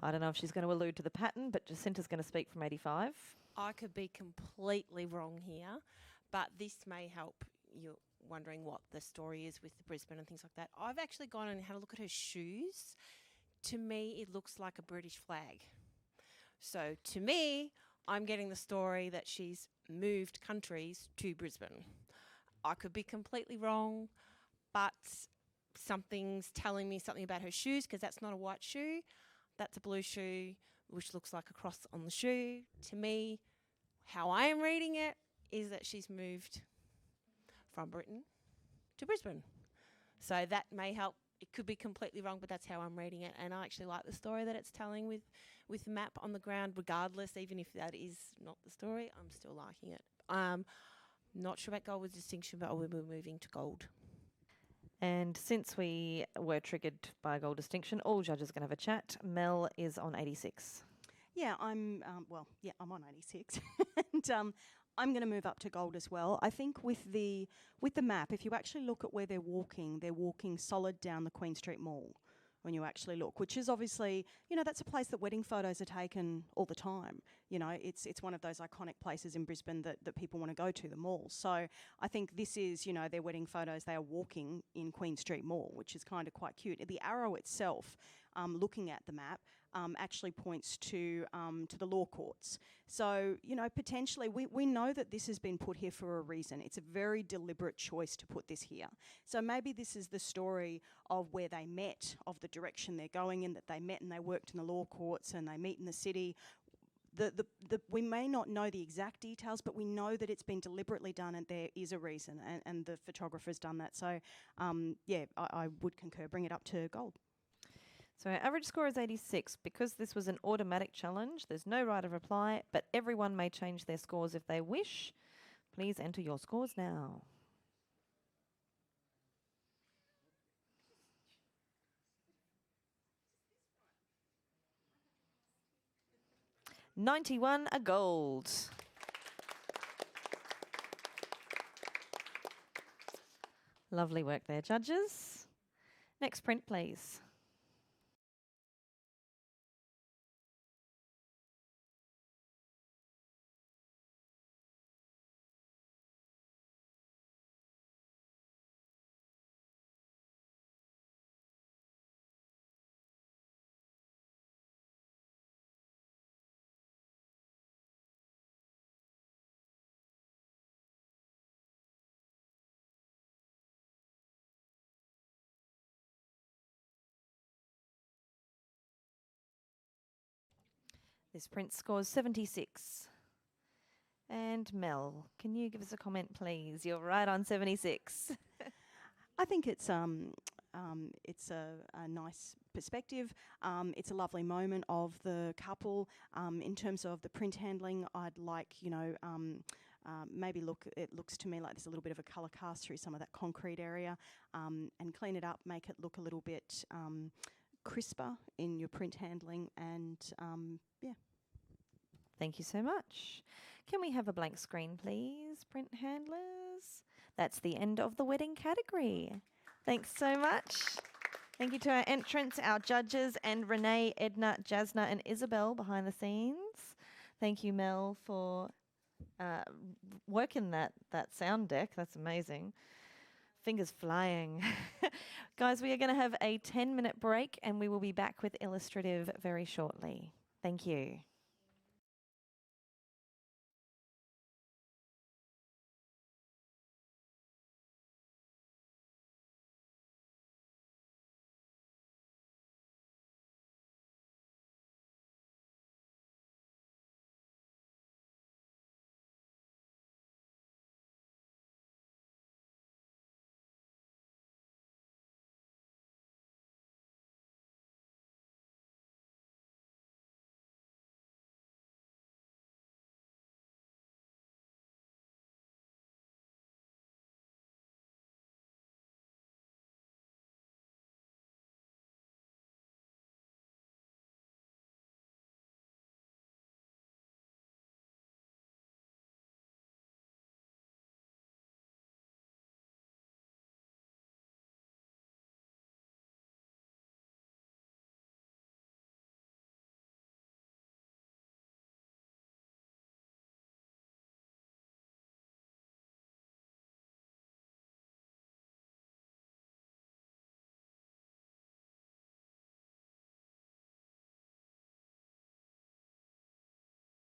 I don't know if she's going to allude to the pattern, but Jacinta's going to speak from 85. I could be completely wrong here, but this may help you wondering what the story is with the Brisbane and things like that. I've actually gone and had a look at her shoes. To me, it looks like a British flag. So to me, I'm getting the story that she's moved countries to Brisbane. I could be completely wrong, but something's telling me something about her shoes, because that's not a white shoe. That's a blue shoe, which looks like a cross on the shoe. To me, how I am reading it is that she's moved from Britain to Brisbane. So that may help. It could be completely wrong, but that's how I'm reading it. And I actually like the story that it's telling with the map on the ground, regardless, even if that is not the story, I'm still liking it. Not sure about gold with distinction, but we're moving to gold. And since we were triggered by a gold distinction, all judges are going to have a chat. Mel is on 86. Yeah, I'm on 86. And I'm going to move up to gold as well. I think with the map, if you actually look at where they're walking solid down the Queen Street Mall when you actually look, which is obviously, that's a place that wedding photos are taken all the time. It's one of those iconic places in Brisbane that people want to go to, the mall. So I think this is, their wedding photos, they are walking in Queen Street Mall, which is kind of quite cute. The arrow itself, looking at the map, actually points to the law courts. So, potentially we know that this has been put here for a reason. It's a very deliberate choice to put this here. So maybe this is the story of where they met, of the direction they're going in, that they met and they worked in the law courts and they meet in the city. We may not know the exact details, but we know that it's been deliberately done and there is a reason, and the photographer's done that. So, I would concur. Bring it up to gold. So our average score is 86. Because this was an automatic challenge, there's no right of reply, but everyone may change their scores if they wish. Please enter your scores now. $91 a gold. Lovely work there, judges. Next print, please. This print scores 76. And Mel, can you give us a comment, please? You're right on 76. I think it's a nice perspective. It's a lovely moment of the couple. In terms of the print handling, I'd like, maybe it looks to me like there's a little bit of a colour cast through some of that concrete area, and clean it up, make it look a little bit crisper in your print handling, and yeah. Thank you so much. Can we have a blank screen, please, print handlers? That's the end of the wedding category. Thanks so much. Thank you to our entrants, our judges, and Renee, Edna, Jasna, and Isabel behind the scenes. Thank you, Mel, for working that sound deck. That's amazing. Fingers flying. Guys, we are going to have a 10-minute break, and we will be back with illustrative very shortly. Thank you.